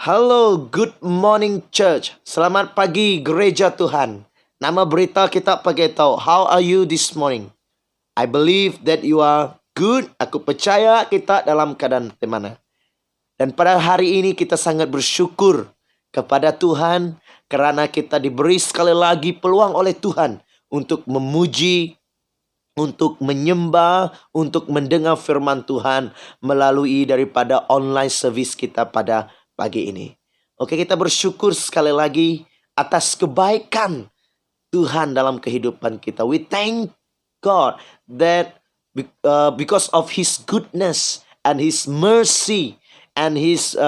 Halo, good morning church. Selamat pagi gereja Tuhan. Nama berita kita pagi tahu. How are you this morning? I believe that you are good. Aku percaya kita dalam keadaan bagaimana. Dan pada hari ini kita sangat bersyukur kepada Tuhan karena kita diberi sekali lagi peluang oleh Tuhan untuk memuji, untuk menyembah, untuk mendengar firman Tuhan melalui daripada online service kita pada pagi ini. Oke, kita bersyukur sekali lagi atas kebaikan Tuhan dalam kehidupan kita. We thank God that because of His goodness and His mercy and His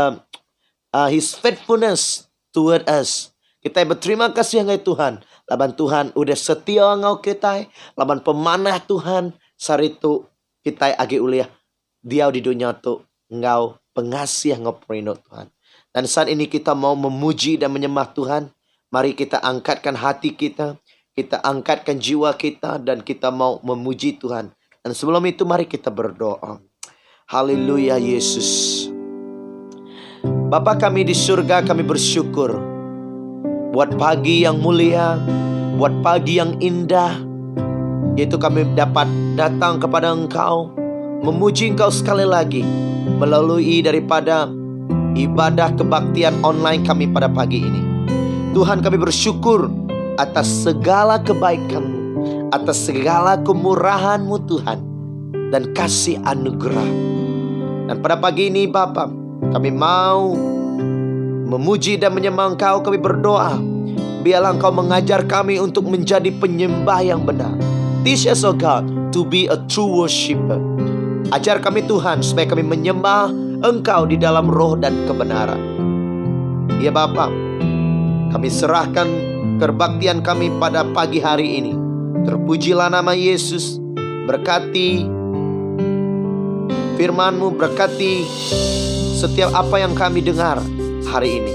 faithfulness toward us. Kita berterima kasih ngai Tuhan. Laban Tuhan udah setia ngau kita. Laban pemanah Tuhan saritu kita agi uliah. Dia di dunia tu ngau pengasih ngau perinut Tuhan. Dan saat ini kita mau memuji dan menyembah Tuhan. Mari kita angkatkan hati kita. Kita angkatkan jiwa kita. Dan kita mau memuji Tuhan. Dan sebelum itu mari kita berdoa. Haleluya Yesus. Bapa kami di surga, kami bersyukur. Buat pagi yang mulia. Buat pagi yang indah. Yaitu kami dapat datang kepada Engkau. Memuji Engkau sekali lagi. Melalui daripada ibadah kebaktian online kami pada pagi ini. Tuhan, kami bersyukur atas segala kebaikan-Mu, atas segala kemurahan-Mu Tuhan, dan kasih anugerah. Dan pada pagi ini Bapa, kami mau memuji dan menyembah Engkau. Kami berdoa, biarlah Engkau mengajar kami untuk menjadi penyembah yang benar. Teach us, oh God, to be a true worshiper. Ajar kami Tuhan supaya kami menyembah Engkau di dalam roh dan kebenaran. Ya Bapa, kami serahkan kerbaktian kami pada pagi hari ini. Terpujilah nama Yesus. Berkati firman-Mu, berkati setiap apa yang kami dengar hari ini.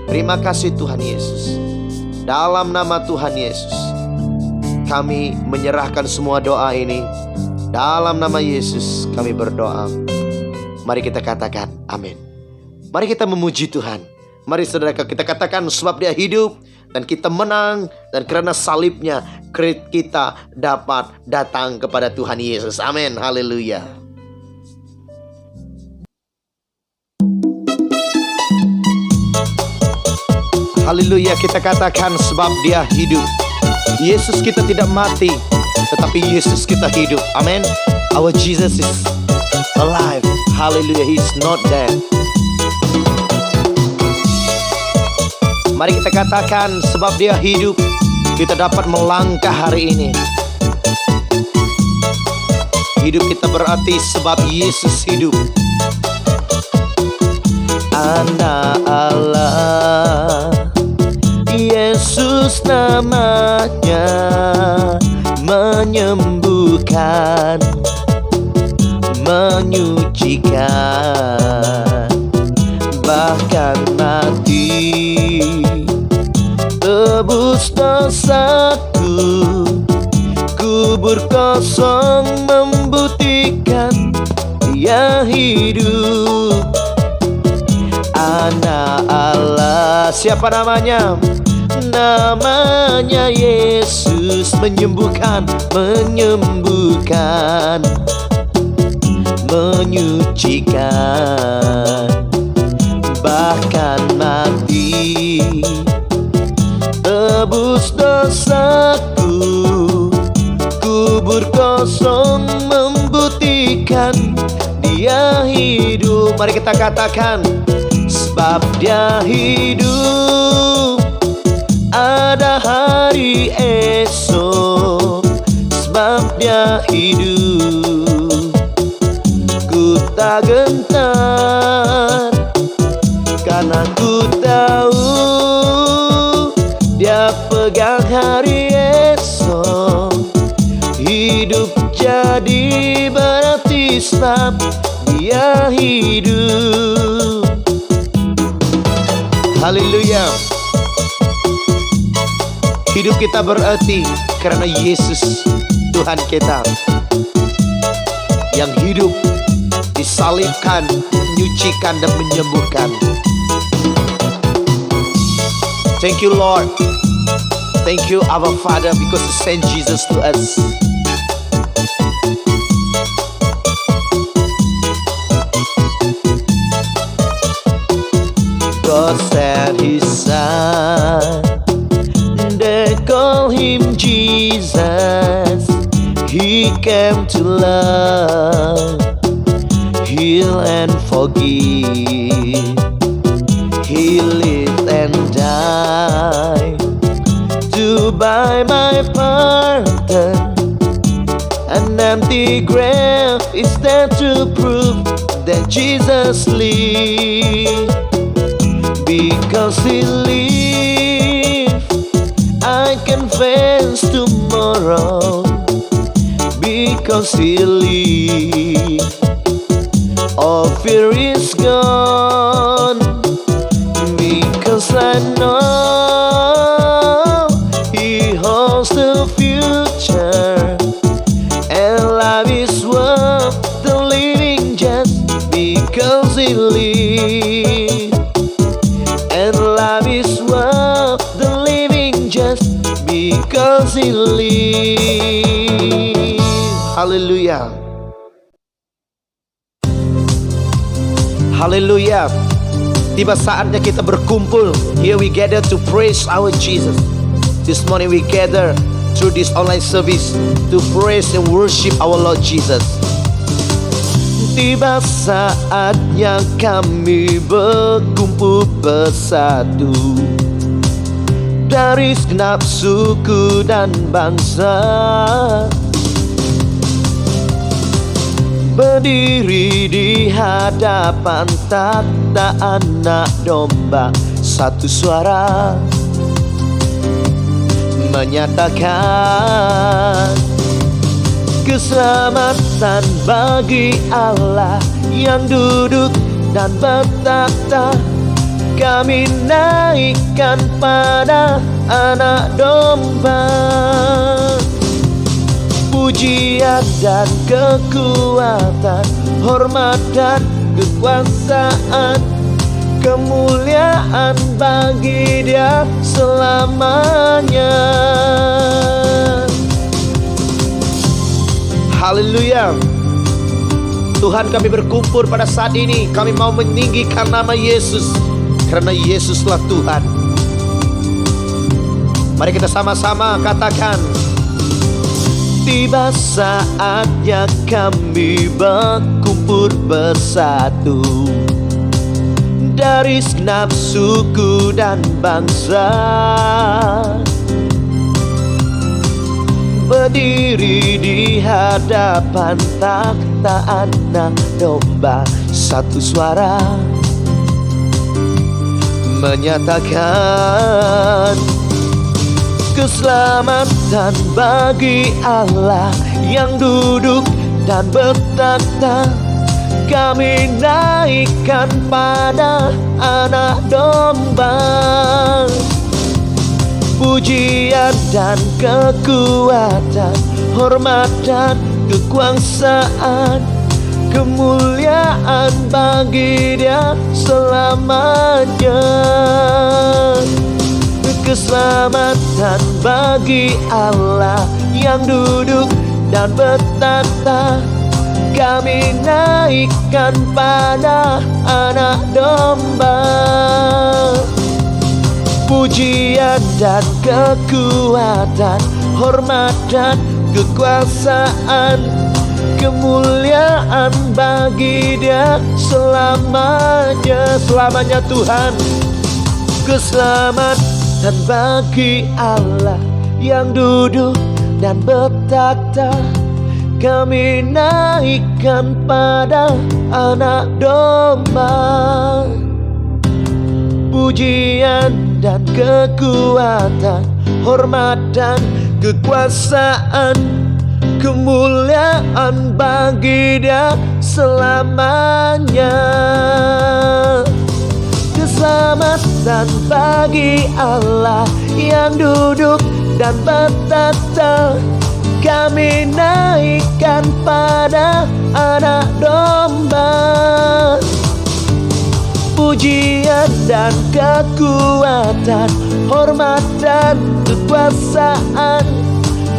Terima kasih Tuhan Yesus. Dalam nama Tuhan Yesus, kami menyerahkan semua doa ini. Dalam nama Yesus kami berdoa. Mari kita katakan amin. Mari kita memuji Tuhan. Mari saudara kita katakan sebab Dia hidup dan kita menang. Dan karena salibnya kita dapat datang kepada Tuhan Yesus. Amin. Haleluya. Haleluya, kita katakan sebab Dia hidup. Yesus kita tidak mati, tetapi Yesus kita hidup. Amin. Our Jesus is alive. Hallelujah, He's not dead. Mari kita katakan sebab Dia hidup, kita dapat melangkah hari ini. Hidup kita berarti sebab Yesus hidup. Anak Allah, Yesus namanya, menyembuhkan, menyucikan, bahkan mati tebus dosaku. Kubur kosong membuktikan Dia hidup. Anak Allah, siapa namanya? Namanya Yesus, menyembuhkan, menyembuhkan, menyembuhkan, menyucikan, bahkan mati tebus dosaku. Kubur kosong membuktikan Dia hidup. Mari kita katakan, sebab Dia hidup, ada hari esok. Sebab Dia hidup, ku tak gentar, karena ku tahu Dia pegang hari esok. Hidup jadi berarti sebab Dia hidup. Haleluya. Hidup kita berarti karena Yesus Tuhan kita yang hidup, disalibkan, menyucikan dan menyembuhkan. Thank you Lord. Thank you our Father, because you sent Jesus to us. God sent His Son, they call Him Jesus. He came to love, heal and forgive. He lived and died to buy my pardon. An empty grave is there to prove that Jesus lives. Because He lives, I can face tomorrow. Because He lives, all fear is gone. Because I know He holds the future, and life is worth the living just because He lives. And life is worth the living just because He lives. Hallelujah. Hallelujah. Tiba saatnya kita berkumpul. Here we gather to praise our Jesus. This morning we gather through this online service to praise and worship our Lord Jesus. Tiba saatnya kami berkumpul bersatu dari segenap suku dan bangsa, berdiri di hadapan takhta Anak Domba, satu suara menyatakan keselamatan bagi Allah yang duduk dan bertakhta. Kami naikkan pada Anak Domba pujian dan kekuatan, hormat dan kekuasaan, kemuliaan bagi Dia selamanya. Haleluya. Tuhan, kami berkumpul pada saat ini. Kami mau meninggikan nama Yesus, karena Yesuslah Tuhan. Mari kita sama-sama katakan, tiba saatnya kami berkumpul bersatu dari segenap suku dan bangsa, berdiri di hadapan takhta Anak Domba, satu suara menyatakan keselamatan bagi Allah yang duduk dan bertakhta. Kami naikkan pada Anak Domba pujian dan kekuatan, hormat dan kekuasaan, kemuliaan bagi Dia selamanya. Keselamatan bagi Allah yang duduk dan bertata. Kami naikkan pada Anak Domba. Pujian dan kekuatan, hormat dan kekuasaan, kemuliaan bagi Dia selamanya. Selamanya Tuhan. Keselamatan bagi Allah yang duduk dan bertata. Kami naikkan pada Anak Domba. Pujian dan kekuatan, hormat dan kekuasaan, kemuliaan bagi Dia selamanya. Keselamatan bagi Allah yang duduk dan bertata. Kami naikkan pada Anak Domba. Pujian dan kekuatan, hormat dan kekuasaan,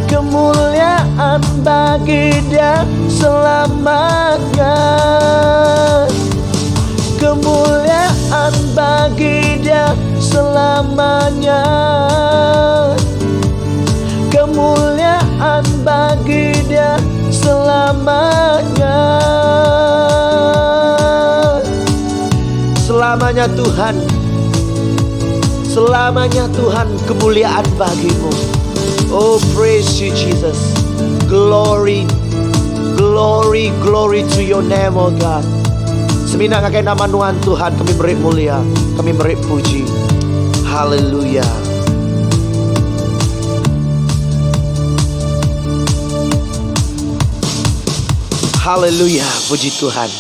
kemuliaan bagi Dia selamanya. Kemuliaan bagi Dia selamanya. Kemuliaan bagi Dia selamanya. Selamanya Tuhan, selamanya Tuhan kemuliaan bagi-Mu. Oh, praise You Jesus. Glory, glory, glory to Your name, oh God. Seminang akan nama Nuhan Tuhan, kami beri mulia, kami beri puji. Haleluya. Haleluya, puji Tuhan.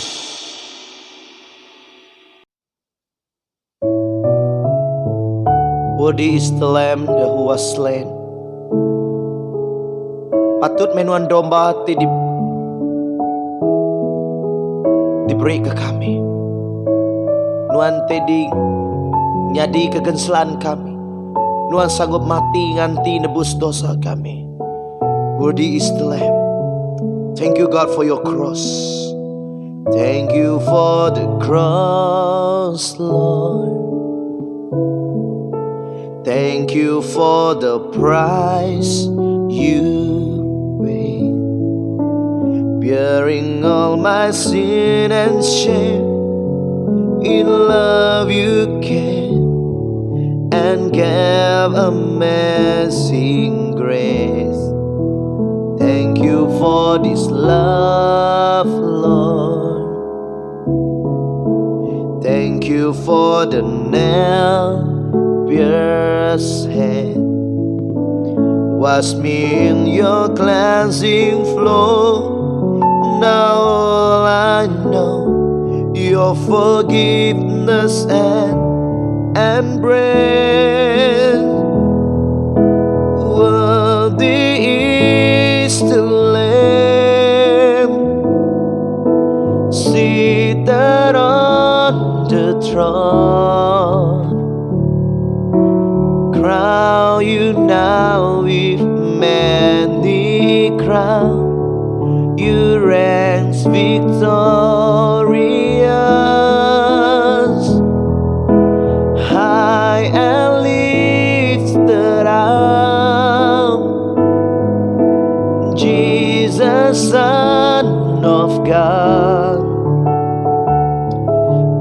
Worthy is the Lamb who was slain. Patut menuan domba diberi ke kami. Nuan tedi nyadi kegenselan kami. Nuan sanggup mati nganti nebus dosa kami. Worthy is the Lamb. Thank you God for Your cross. Thank You for the cross, Lord. Thank You for the price You paid, bearing all my sin and shame. In love You came and gave amazing grace. Thank You for this love, Lord. Thank You for the nail-pierced hand. Wash me in Your cleansing flow. Now all I know, Your forgiveness and embrace. Worthy is the Lamb seated on the throne. Crown You now with many crowns. You reign victorious, high and lifted up. Jesus, Son of God,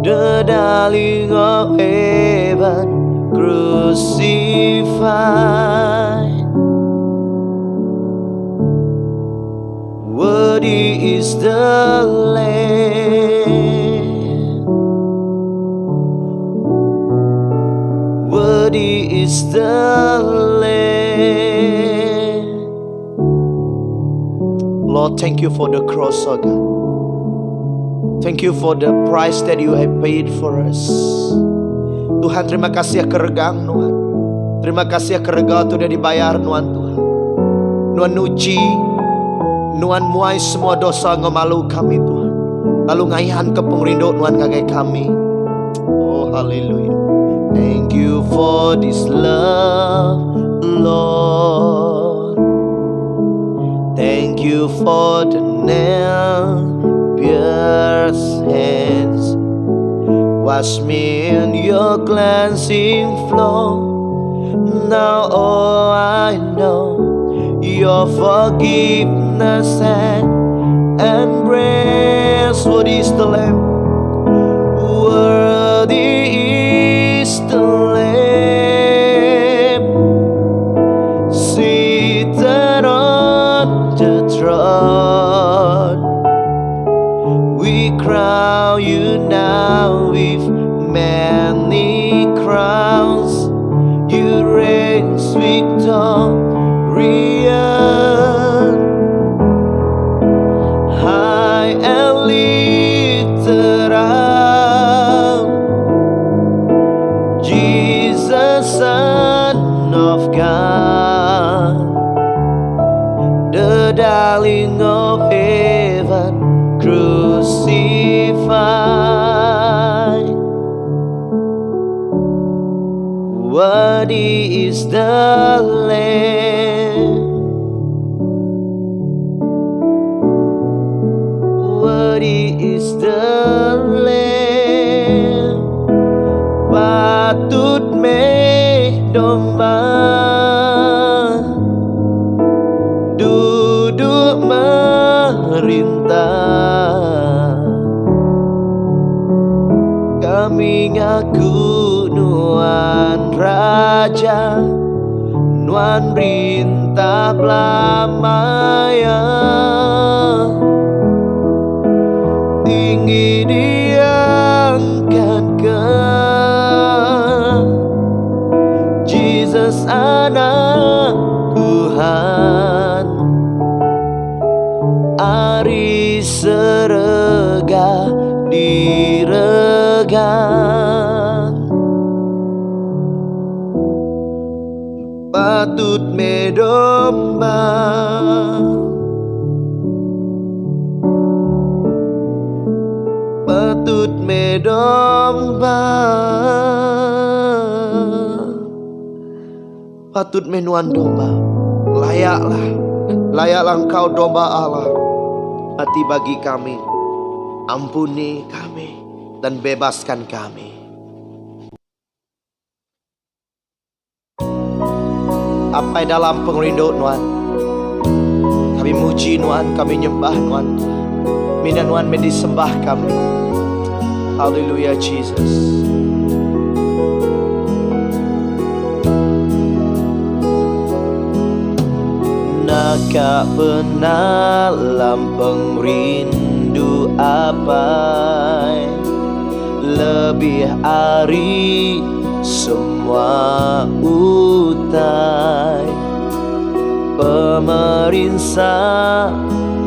the darling of heaven, crucified. Worthy is the Lamb. Worthy is the Lamb. Lord, thank You for the cross, oh God. Thank You for the price that You have paid for us. Tuhan, terima kasih ya keregang Tuhan. Terima kasih ya kerega sudah dibayar Tuhan. Tuhan uji, Tuhan muai semua dosa ngemalu kami Tuhan. Lalu ngayahan ke pengrindu Tuhan kagai kami. Oh haleluya. Thank You for this love, Lord. Thank you for the nail-pierced hands. Wash me in your cleansing flow. Now all I know, your forgiveness and embrace. Worthy is the Lamb. Worthy is the Lamb, seated on the throne. We crown you now with many crowns. You reign victorious, high and lifted up. Jesus, Son of God, the darling of heaven, crucified. Worthy is the Lamb. Worthy is the Lamb. Patut domba duduk merintah. Kami ngaku Nuan Raja, Nuan Rintah Belamaya. Tinggi diangkatkan, Jesus anak Tuhan. Ari serega diregang, patut medomba. Patut medomba, patut menuan domba. Layaklah engkau domba Allah. Mati bagi kami, ampuni kami dan bebaskan kami. Apa dalam pengrindu Nuan, kami muji Nuan, kami nyembah Nuan. Minat Nuan disembah kami. Haleluya Jesus. Naka pernah lampeng rindu apa lebih ari semua utai pemerintah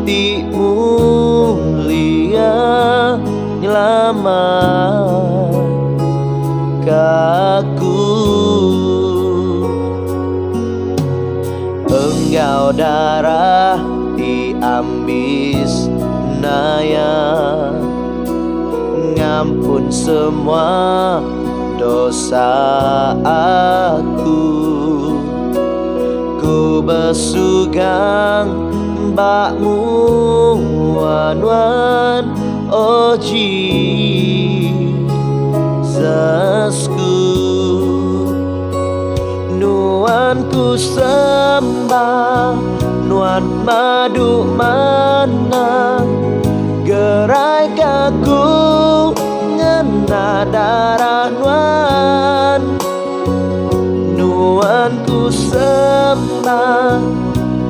di mulia nyelamat kaku. Engkau darah diambis naya, ngampun semua dosa aku. Ku bersugang bakmu wan oh Jesusku. Nuan ku sembah, Nuan madu mana, gerai kaku ngena darah Nuan. Nuan ku sembah,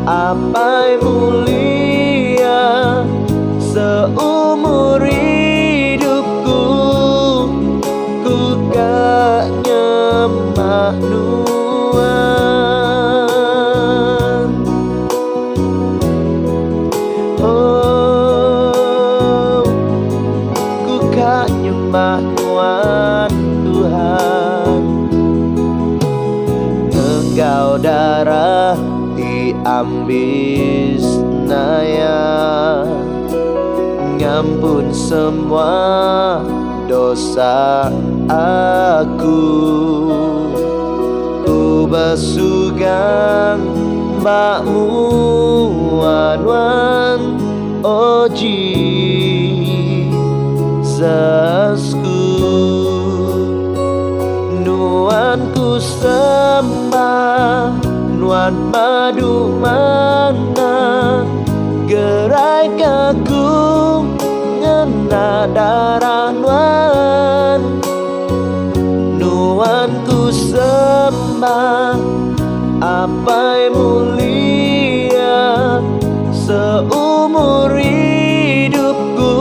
apa mulia seumur hidupku. Ku gak nyembah Nuan. Oh, ku gak nyembah Nuan Tuhan. Engkau darah diambis naya, ngampun semua dosa aku. Ku bersugang hambamu Wan oh Jesusku. Nuan ku sembah, nuan madu mana, gerai kaku ngena darah nuan. Nuan ku sembah, apa mulia seumur hidupku,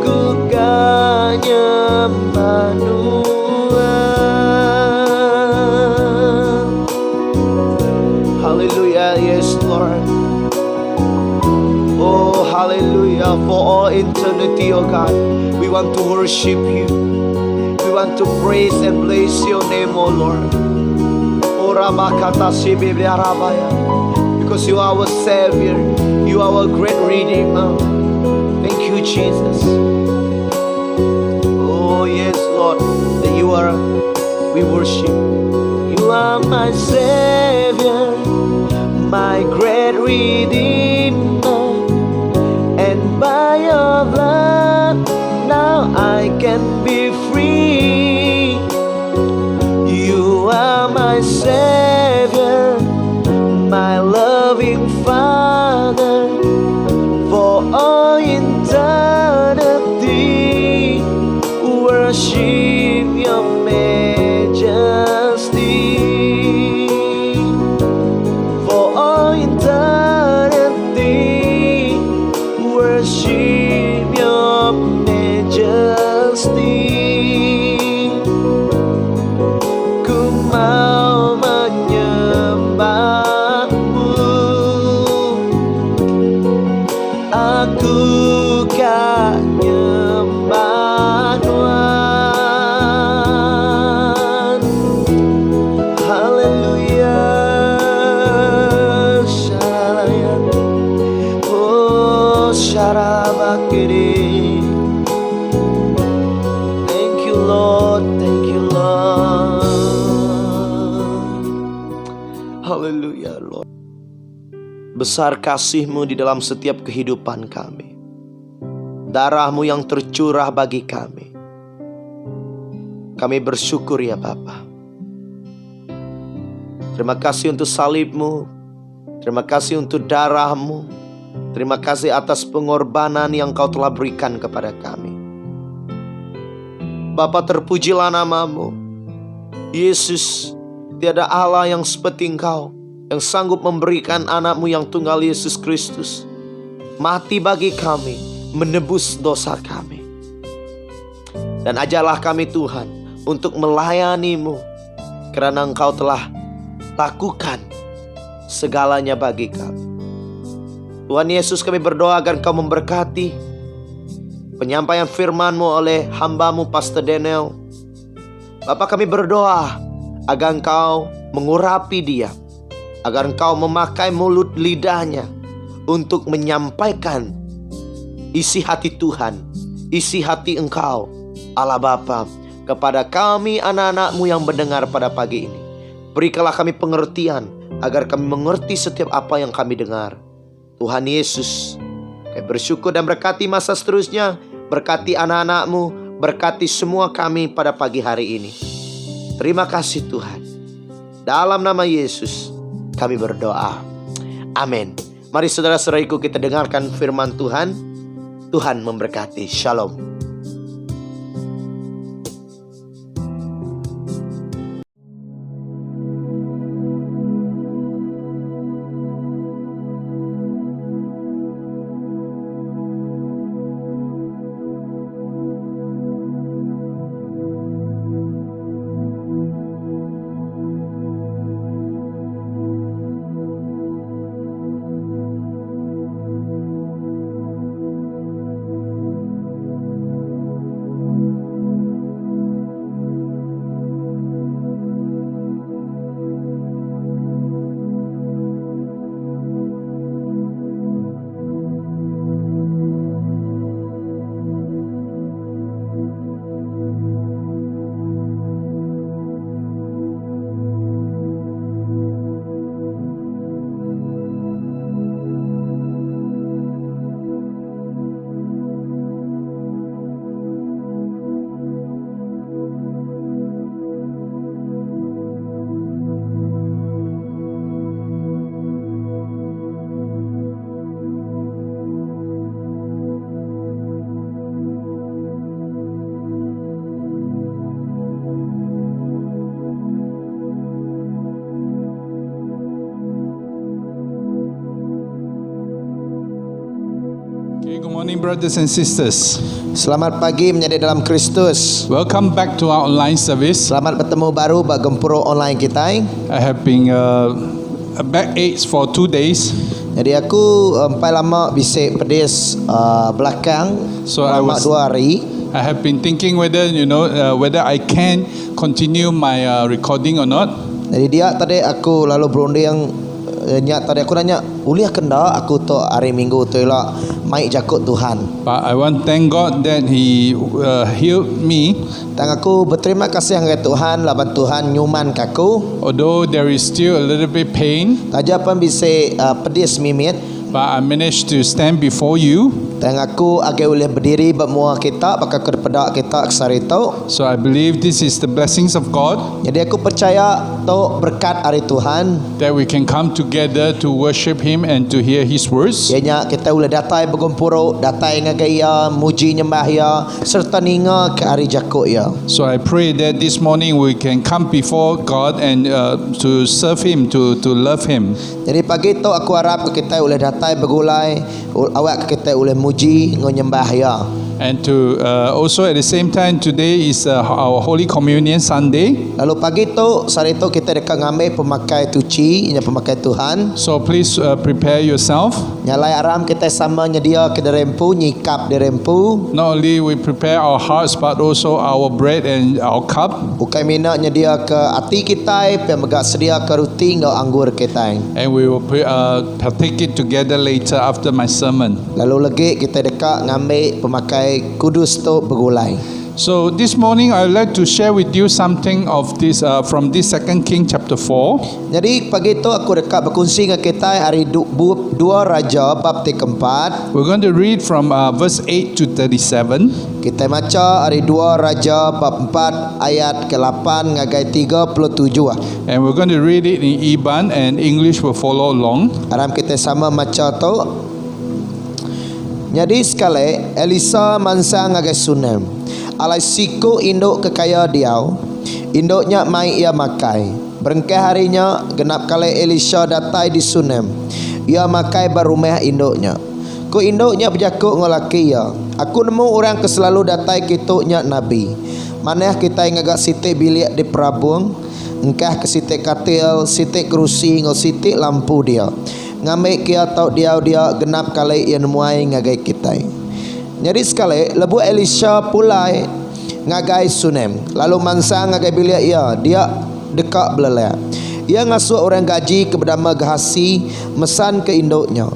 ku kan nyembah Nuan. Hallelujah, yes Lord. Oh hallelujah, for all eternity, oh God, we want to worship you. We want to praise and bless your name, oh Lord. Because you are our Savior, you are our great Redeemer. Thank you, Jesus. Oh yes, Lord, that you are, we worship. You are my Savior, my great Redeemer, and by your blood now I can be free. You are my Savior, my loving Father, for all eternity, worship your majesty. For all eternity, worship your majesty. Ku mau menyembahmu, aku kan nyembah Tuhan. Haleluya, syarayan, oh syarabakiri. Thank you Lord, thank you Lord. Haleluya Lord. Besar kasih-Mu di dalam setiap kehidupan kami. Darah-Mu yang tercurah bagi kami. Kami bersyukur ya Bapa. Terima kasih untuk salib-Mu. Terima kasih untuk darah-Mu. Terima kasih atas pengorbanan yang Kau telah berikan kepada kami. Bapa, terpujilah nama-Mu. Yesus, tiada Allah yang seperti Engkau, yang sanggup memberikan anak-Mu yang tunggal Yesus Kristus mati bagi kami, menebus dosa kami. Dan ajarlah kami Tuhan untuk melayani-Mu, karena Engkau telah lakukan segalanya bagi kami. Tuhan Yesus, kami berdoa agar Engkau memberkati penyampaian firman-Mu oleh hamba-Mu Pastor Daniel. Bapa, kami berdoa agar Engkau mengurapi dia, agar Engkau memakai mulut lidahnya untuk menyampaikan isi hati Tuhan, isi hati Engkau Allah Bapa kepada kami anak-anak-Mu yang mendengar pada pagi ini. Berikanlah kami pengertian agar kami mengerti setiap apa yang kami dengar. Tuhan Yesus, kami bersyukur dan berkati masa seterusnya. Berkati anak-anak-Mu, berkati semua kami pada pagi hari ini. Terima kasih Tuhan. Dalam nama Yesus kami berdoa. Amin. Mari saudara-saudariku, kita dengarkan firman Tuhan. Tuhan memberkati. Shalom. Okay, good morning, brothers and sisters. Selamat pagi menjadi dalam Kristus. Welcome back to our online service. Selamat bertemu baru bagi gempuro online kita. I have been backache for 2 days. Jadi aku empat lama bisik pedis belakang. So I was- 2 hari. I have been thinking whether I can continue my recording or not. Jadi dia tadi aku lalu berunding tadi aku nanya uliah kenda aku tu hari Minggu tu lah mai jakut Tuhan. But I want to thank God that He healed me. Dan aku berterima kasih dengan Tuhan laban Tuhan nyuman kaku. Although there is still a little bit pain, Taja pun bisik pedis mimit. but I managed to stand before you. Dan aku agak boleh berdiri bermua kita bakal kepada kita kesari tu. So I believe this is the blessings of God, Jadi aku percaya tu berkat hari Tuhan. that we can come together to worship Him and to hear His words. Ianya kita boleh datai bergempuro, datai ngagaya, muji nyembah ya, serta ninga ke hari jakut ya. So I pray that this morning we can come before God and to serve Him, to love Him. Jadi pagi tu aku harap kita boleh datai bergulai, awak kita boleh muji nyembah ya. And to also at the same time, today is our Holy Communion Sunday. Lalu pagi tu, sari tu kita dekat ngambil pemakai tuci, ianya pemakai Tuhan. So please prepare yourself. Nyalai aram kita sama nyedia ke derempu, nyikap derempu. Not only we prepare our hearts, but also our bread and our cup. Bukan mina nyedia ke hati kita, pemegak sedia ke ruti ngau anggur kita. And we will partake it together later after my sermon. Lalu lagi kita dekat ngambil pemakai kudus tu bergulai. So this morning I would like to share with you something of this from this 2 King chapter 4. Jadi pagi tu aku dekat berkongsi dengan kita hari 2 Raja bab keempat. We're going to read from verse 8 to 37. Kita baca hari 2 Raja bab 4 ayat ke-8 ngagai 37. And we're going to read it in Iban and English will follow along. Aram kita sama maca tu. Jadi sekali Elisa mansa ngagai Sunem. Alai siku induk kekaya diau. Induknya mai ia makai. Berengkai harinya genap kali Elisa datai di Sunem. Ia makai barumah induknya. Ku induknya berjakuk ngolaki ia. Aku nemu orang ke selalu datai kituknya Nabi. Maneh kita ngagak sitik bilik di Prabuang. Engkah ke sitik katil, sitik kerusi, ngol sitik lampu dia. Ngambil kia tau dia genap kali ia nemuai ngagai kita. Jadi sekali lebu Elisha pulai ngagai Sunem. Lalu mansa ngagai bilik ia. Dia dekat belelak. Ia ngasuh orang gaji ke berdama Gehasi mesan ke induknya.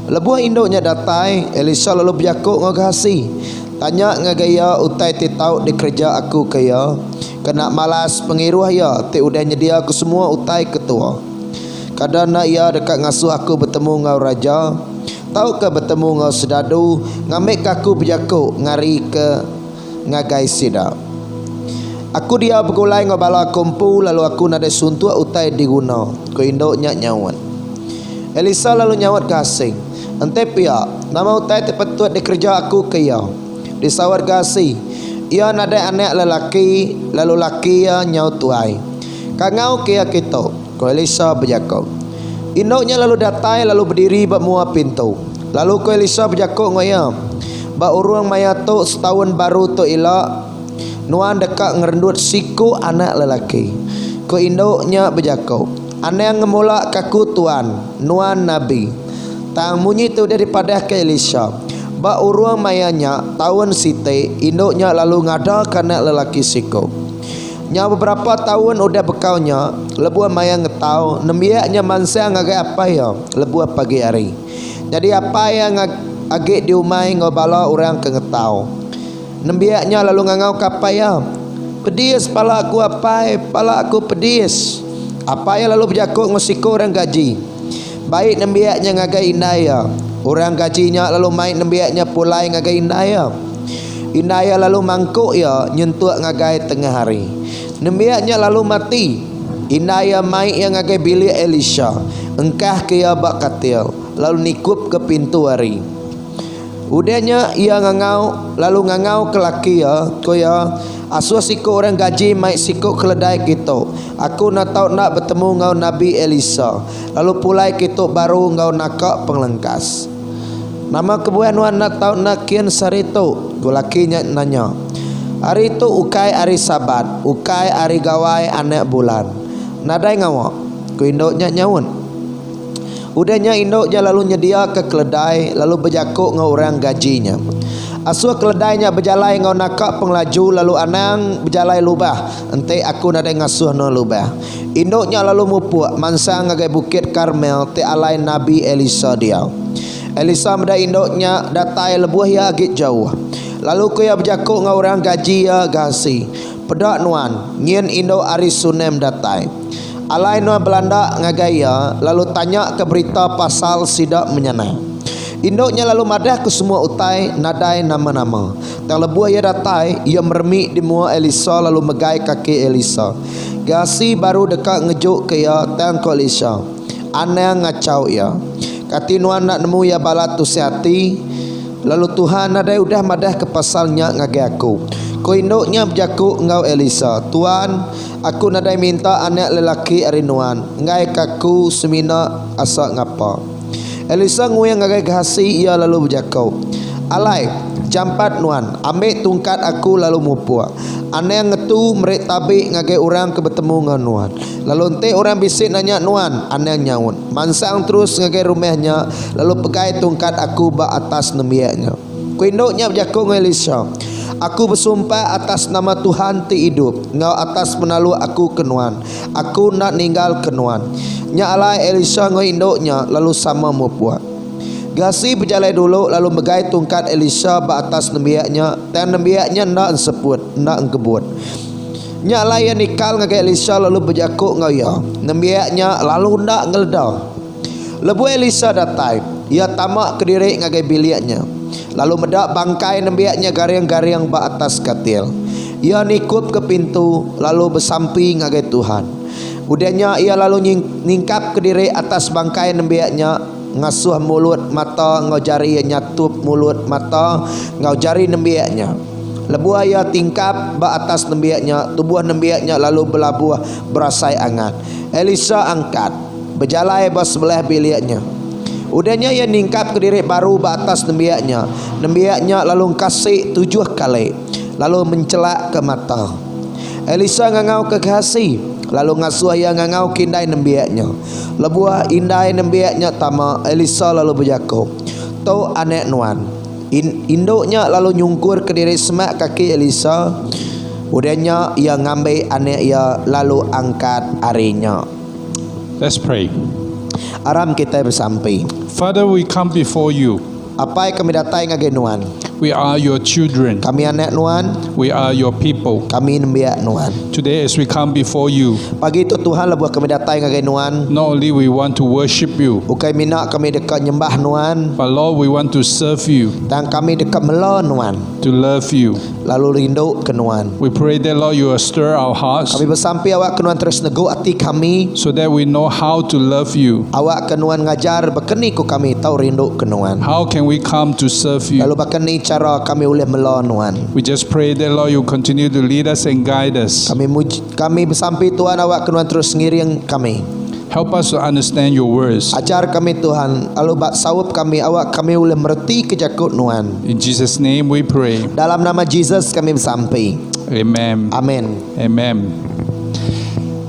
Lebu induknya datai. Elisha lalu berjakuk dengan Gehasi. Tanya ngagai ia utai titau di kerja aku ke ia. Kena malas pengiruh ia. Ti udah nyedia aku semua utai ketua. Kadang ia dekat ngasuh aku bertemu ngau raja. Tahu ke bertemu ngau sedadu. Ngambil aku berjakuk ngari ke ngagai sida. Aku dia bergulai ngau bala kumpu. Lalu aku nada suntuk utai diguna. Ku induknya nyawat. Elisa lalu nyawat ke asing. Ente pihak nama utai terpetut di kerja aku ke ia. Disawar kasih. Ia nada anak lelaki. Lalu laki ia nyaut tuai. Kangau kia kita. Ko Elisa berjakuk. Induknya lalu datai lalu berdiri bak mua pintu. Lalu ko Elisa berjakuk ngoya. Bak urang maya tu setahun baru tu ila. Nuan dekat ngerendut siku anak lelaki. Ko induknya berjakuk. Anak yang ngemula kaku tuan. Nuan Nabi. Tang munyi tu daripada ke Elisa. Bak urang mayanya tahun site. Induknya lalu ngada kanak lelaki siku. Nya beberapa tahun udah bekaunya. Lebuah maya ngetau. Nembiaknya mansa ngagai apa ya. Lebuah pagi hari. Jadi apa yang agak diumai ngobala orang ke ngetau. Nembiaknya lalu ngangau kapa ya. Pedis pala aku apa. Pala aku pedis. Apa ya lalu berjakuk ngosiko orang gaji. Baik nembiaknya ngagai indaya. Orang gajinya lalu main nembiaknya pulai ngagai indaya. Indaya lalu mangkuk ya nyentuh ngagai tengah hari. Nembiaknya lalu mati. Indaya mai yang ngagai bilik Elisha. Engkah kia bak katil. Lalu nikup ke pintu hari. Udahnya ia ngangau. Lalu ngangau ke laki ya. Ko ya asua siku orang gaji mai siku keledai kita. Aku nak tahu nak bertemu ngau Nabi Elisa. Lalu pulai kita baru ngau nakak penglengkas. Nama kebuah nuan nak tahu nak kian sarito. Gulakinya nanya. Hari itu ukai hari Sabat, ukai hari gawai anak bulan. Nadai ngawak. Ku indoknya nyawun. Udahnya indoknya lalu nyedia ke keledai, lalu berjakuk ngau orang gajinya. Asua keledainya berjalai ngau nakak penglaju, lalu anang berjalai lubah. Ente aku nadai ngasuh no lubah. Indoknya lalu mupuak mansang ngagai bukit Karmel te alai Nabi Elisa dia. Elisa meda indoknya datai lebuh ya agit jauh. Lalu ku ya berjakuk ngau orang gaji ya gasi. Pedak nuan, ngien indok ari Sunem datai. Alai nuan Belanda ngagaya, lalu tanya ke berita pasal sidak menyana. Indoknya lalu madah ke semua utai nadai nama-nama. Tang lebuh ya datai, ia meremik di mua Elisa lalu megai kaki Elisa. Gasi baru dekat ngejuk ke ya tang ko Elisa. Anang ngacau ya. Kati nuan nak nemu ya balat tu sehati. Lalu Tuhan nadai udah madah ke pasalnya ngagai aku. Ko indoknya berjakuk ngau Elisa. Tuan, aku nadai minta anak lelaki ari nuan. Ngai kaku semina asak ngapa. Elisa nguyang ngagai gasi ia lalu berjakuk. Alai, jampat nuan, ambil tungkat aku lalu mupua. Ane yang ngetu merek tabik ngagai orang ke bertemu dengan nuan. Lalu ente orang bisik nanya nuan, ane yang nyawun. Mansang terus ngagai rumahnya, lalu pegai tungkat aku ba atas nembiaknya. Kuindoknya berjakuk dengan Elisa. Aku bersumpah atas nama Tuhan ti hidup, ngau atas menalu aku ke nuan. Aku nak ninggal ke nuan. Nya alai Elisa ngau indoknya lalu sama mupua. Gasi berjalan dulu lalu megai tungkat Elisa ba atas nembiaknya. Dan nembiaknya nak seput, nak kebut. Nya alai yang nikal ngagai Elisa lalu berjakuk ngau ya. Nembiaknya lalu nak ngeledah. Lebu Elisa datai, ia tamak ke diri ngagai biliaknya. Lalu medak bangkai nembiaknya garing-garing ba atas katil. Ia nikup ke pintu lalu bersampi ngagai Tuhan. Udahnya ia lalu ningkap ke diri atas bangkai nembiaknya. Ngasuh mulut mata ngau jari nyatup mulut mata ngau jari nembiaknya. Lebu ia tingkap ba atas nembiaknya. Tubuh nembiaknya lalu belabuh berasai angat. Elisa angkat berjalai ba sebelah biliaknya. Udahnya ia ningkap ke diri baru ba atas nembiaknya. Nembiaknya lalu kasih 7 kali. Lalu mencelak ke mata. Elisa ngangau ke gasi. Lalu ngasuh ia ngangau kindai nembiaknya. Lebuah indai nembiaknya tama. Elisa lalu berjakuk. Tau anek nuan. Induknya lalu nyungkur ke diri semak kaki Elisa. Udahnya ia ngambil anek ia lalu angkat arinya. Let's pray. Aram kita bersampai. Father, we come before you. Apa yang kami datai ngagai nuan? We are your children. Kami anak nuan. We are your people. Kami nembiak nuan. Today as we come before you, Pagi itu Tuhan lebuh kami datai ngagai nuan. not only we want to worship you, Bukai mina kami dekat nyembah nuan. but Lord, we want to serve you, Dan kami dekat melo nuan. to love you. Lalu rindu ke nuan. We pray that, Lord, you will stir our hearts Kami bersampai awak ke nuan terus nego hati kami. so that we know how to love you. Awak ke nuan ngajar berkeni ku kami tahu rindu ke nuan. How can we come to serve you? Lalu berkeni cara kami boleh melo nuan. We just pray that, Lord, you continue to lead us and guide us. Kami bersampai Tuhan awak ke nuan terus ngiring kami. Help us to understand your words. Ajar kami Tuhan. Lalu bak sawab kami awak kami boleh merti kejakut nuan. In Jesus' name we pray. Dalam nama Jesus kami bersampai. Amen. Amin. Amen.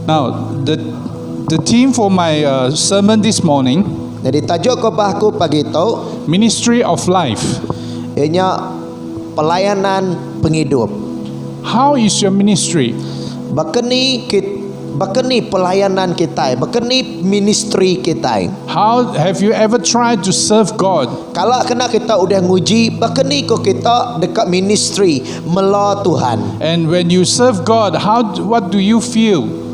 Now, the theme for my sermon this morning, Jadi tajuk khotbahku pagi itu Ministry of Life. ianya pelayanan penghidup. How is your ministry? Bakeni pelayanan kita, bakeni ministry kita. How have you ever tried to serve God? Kalau kena kita udah nguji, bakeni ko kita dekat ministry melo Tuhan. And when you serve God, what do you feel?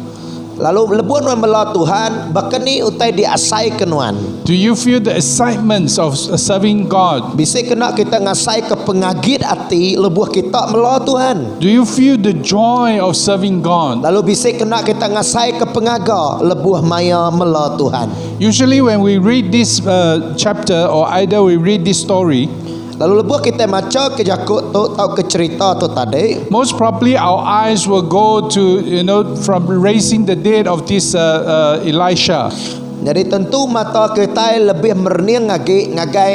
Lalu lebuan melo Tuhan, bakeni utai diasai kenuan. Do you feel the excitements of serving God? Bisa kena kita ngasai ke pengagit hati lebuh kita melo Tuhan. Do you feel the joy of serving God? Lalu bisa kena kita ngasai ke pengaga lebuh maya melo Tuhan. Usually when we read this chapter, or either we read this story, Lalu lebuh kita maca ke jakut tu tau ke cerita tu tadi. most probably our eyes will go to, from raising the dead of this Elisha. Jadi tentu mata kita lebih merning ngagai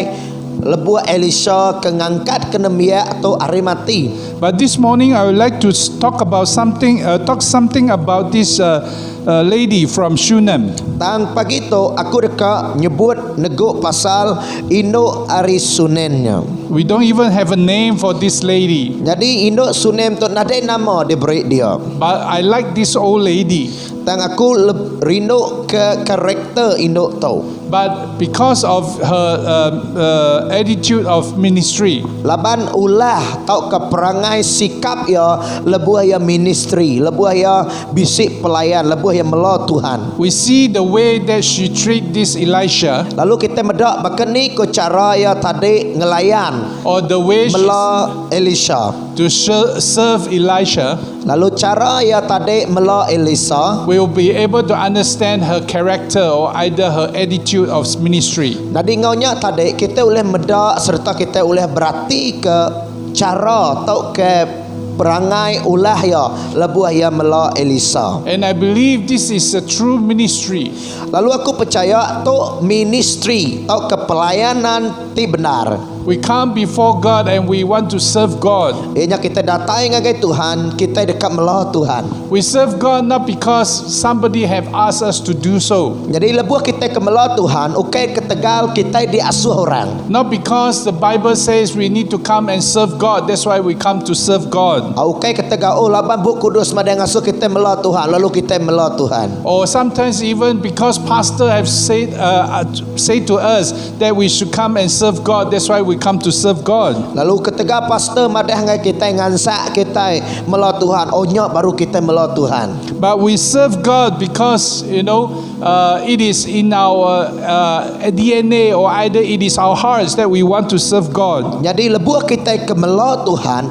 lebuh Elisha kengangkat kena miak atau hari mati. But this morning I would like to talk something about this lady from Shunem. Tang pagi tu aku dekat nyebut neguk pasal induk hari sunennya. We don't even have a name for this lady. Jadi induk sunem tu nadai nama diberi dia. But I like this old lady. Tang aku rindu ke karakter induk tu. But because of her attitude of ministry, Laban ulah tau ke perangai sikap ya lebuh ya ministry, lebuh ya bisik pelayan, lebuh ya melo Tuhan. we see the way that she treat this Elisha, Lalu kita medak bakani ko cara ya tadi ngelayan or the way she melo Elisha. to serve Elisha. Lalu cara ya tadi melo Elisa, We will be able to understand her character or either her attitude of ministry. nadi ngaunya tadi kita boleh medak serta kita boleh berarti ke cara atau ke perangai ulah ya lebuh ya melo Elisa. And I believe this is a true ministry. Lalu aku percaya tu ministry atau kepelayanan ti benar. We come before God and we want to serve God. Ianya kita datang ngagai Tuhan, kita dekat melo Tuhan. We serve God not because somebody have asked us to do so, Jadi lebuh kita ke melo Tuhan, ukai ketegal kita diasuh orang. not because the Bible says we need to come and serve God. That's why we come to serve God. Ukai ketegal oh laban bu kudus madang asuh kita melo Tuhan, lalu kita melo Tuhan. Or sometimes even because pastor have say to us that we should come and serve God. That's why we come to serve God. Lalu ketegal pastor madah ngai kita ngansak kita melo Tuhan, oh nyok baru kita melo Tuhan. But we serve God because it is in our DNA, or either it is our hearts that we want to serve God. Jadi lebuh kita ke melo Tuhan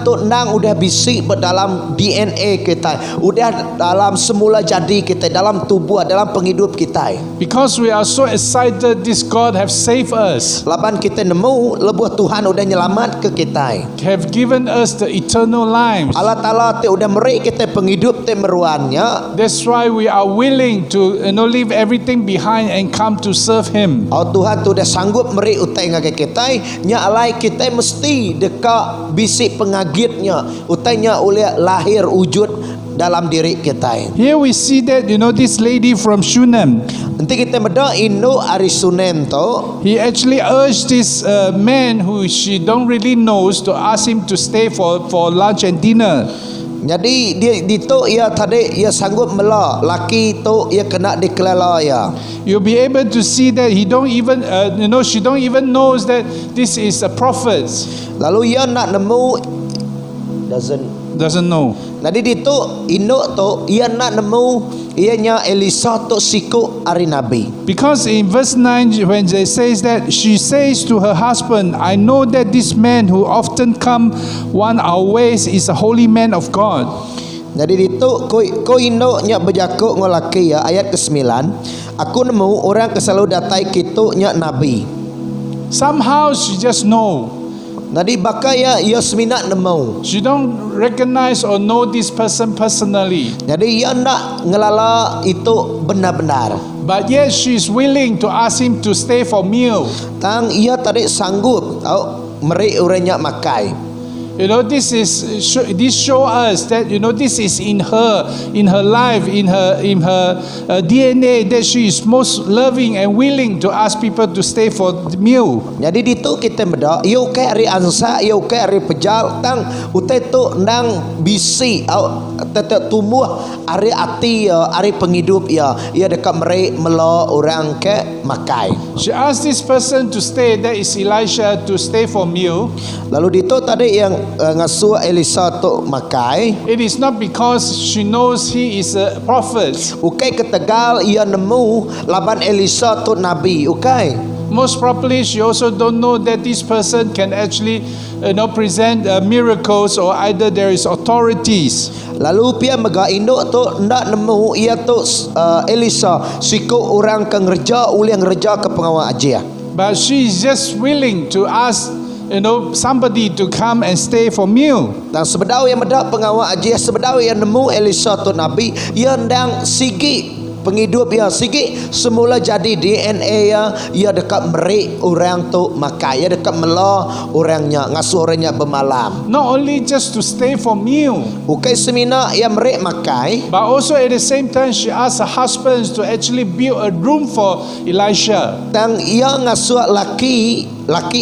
tu nang udah bisik berdalam DNA kita, udah dalam semula jadi kita, dalam tubuh, dalam penghidup kita. Because we are so excited this God have saved us, Laban kita nemu lebuh Tuhan udah nyelamat ke kita. have given us the eternal lives. Allah Ta'ala te udah meri kita penghidup te meruannya. That's why we are willing to leave everything behind and come to serve Him. Oh Tuhan tu udah sanggup meri utai ngagai kita, nya alai kita mesti dekat bisik pengagitnya, utainya oleh lahir wujud dalam diri kita. Here we see that this lady from Shunem, Nanti kita beda Indo Arisunem tu, he actually urged this man who she don't really knows to ask him to stay for lunch and dinner. jadi dia itu ia tadi ia sanggup mela laki tu ia kena dikelala ya. You'll be able to see that he don't even she don't even knows that this is a prophet. Lalu ia nak nemu Doesn't know. Jadi itu Indo tu ia nak nemu ianya Elisa tu siku ari nabi. Because in verse 9 when they says that she says to her husband, I know that this man who often come one our ways is a holy man of God. Jadi itu ko Indo nya berjaku ngolaki ya ayat ke-9. Aku nemu orang keselalu datai kitu nya nabi. Somehow she just know. Jadi bakaya ia seminat nemu. She don't recognize or know this person personally. Jadi ia nak ngelala itu benar-benar. But yet she is willing to ask him to stay for meal. Tang ia tadi sanggup tahu meri urenya makai. This show us that this is in her life, in her DNA, that she is most loving and willing to ask people to stay for the meal. Jadi itu kita beda, iu ke ari ansa, iu ke ari pejal, tang utai tu nang bisi, tetap tumbuh ari ati ya, ari penghidup ya, ia dekat meri melo orang ke makai. She asked this person to stay, that is Elisha, to stay for meal. Lalu itu tadi yang ngasuh Elisa tu makai. It is not because she knows he is a prophet. Ukai ketegal ia nemu laban Elisa tu nabi. Ukai. Most probably she also don't know that this person can actually present miracles, or either there is authorities. Lalu pia mega induk tu ndak nemu ia tu Elisa siku orang ke ngerja uliang ngerja ke pengawal aja. But she is just willing to ask somebody to come and stay for meal. Dan sebedau yang mendak pengawal aja, sebedau yang nemu Elisa tu nabi, ia ndang sigi penghidup ya. Sigi semula jadi DNA ya, ia dekat merik orang tu makai, ia dekat melah orangnya ngasuh orangnya bermalam. Not only just to stay for meal, Bukan semina ia merik makai, but also at the same time she asked her husbands to actually build a room for Elisha. dan ia ngasuh laki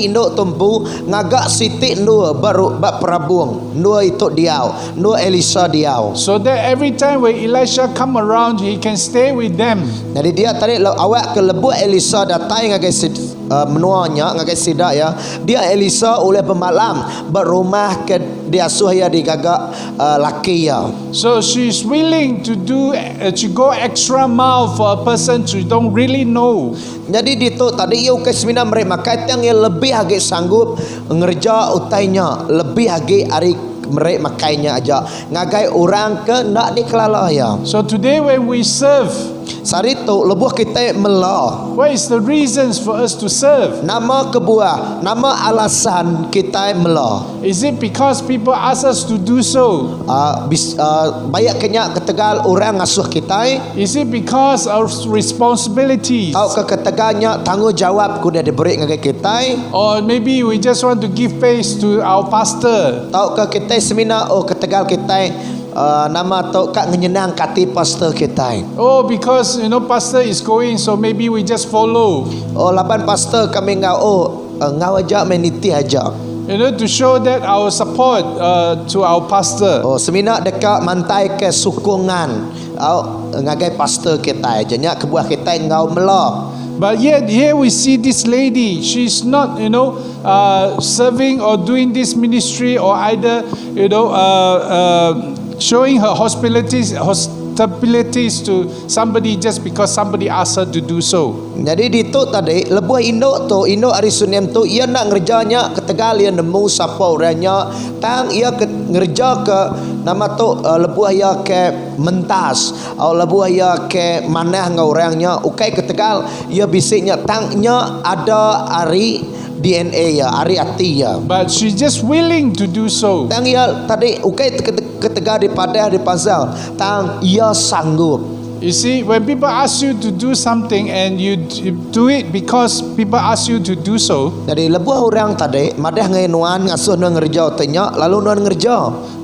induk tumpu ngagak siti nua baru bak perabung nua itu diau nua Elisa diau. So that every time when Elisha come around, he can stay with them. Jadi dia tadi awak ke lebu Elisa datang ngagai menuanya ngagai sidak ya. Dia Elisa oleh pemalam berumah ke dia suhaya digagak laki ya. So she's willing to to go extra mile for a person she don't really know. Jadi dito tadi iu ke semina mereka kaitang yang lebih agak sanggup ngerja utainya lebih agak hari mereka makainya aja ngagai orang ke nak dikelala ya. So today when we serve, Sarito lebuh kita melah. what is the reasons for us to serve? Nama kebuah, nama alasan kita melah. Is it because people ask us to do so? Banyak kena ketegal orang ngasuh kita. Is it because of responsibilities? Tahu ke ketegalnya tanggungjawab kuda diberi ngagai kita. Or maybe we just want to give face to our pastor? Tahu ke kita semina ketegal kita nama tu kak nyenang kati pastor kita. Oh, because pastor is going, so maybe we just follow. Laban pastor kami ngau aja meniti aja. To show that our support to our pastor. Semina dekat mantai ke sukungan ngagai pastor kita. Janya kebuah kita ngau melah. But yet here we see this lady. She's not, serving or doing this ministry, or either, showing her hospitalities to somebody just because somebody asked her to do so. Jadi dito tadi lebuh induk hari Senin tu ia nak ngerjanya ketegal ia nemu siapa orangnya tang ia ngerja ke nama tu lebuh ia ke mentas atau lebuh ia ke mana ngau orangnya ukai ketegal ia bisiknya tangnya ada hari DNA ya, hari hati ya. But she's just willing to do so. Tang ia tadi ukai ketegal di pada di pasal tang ia sanggup. You see, when people ask you to do something and you do it because people ask you to do so, Jadi lebuh orang tadi madah ngai nuan ngasuh nuan ngerja tanya lalu nuan ngerja.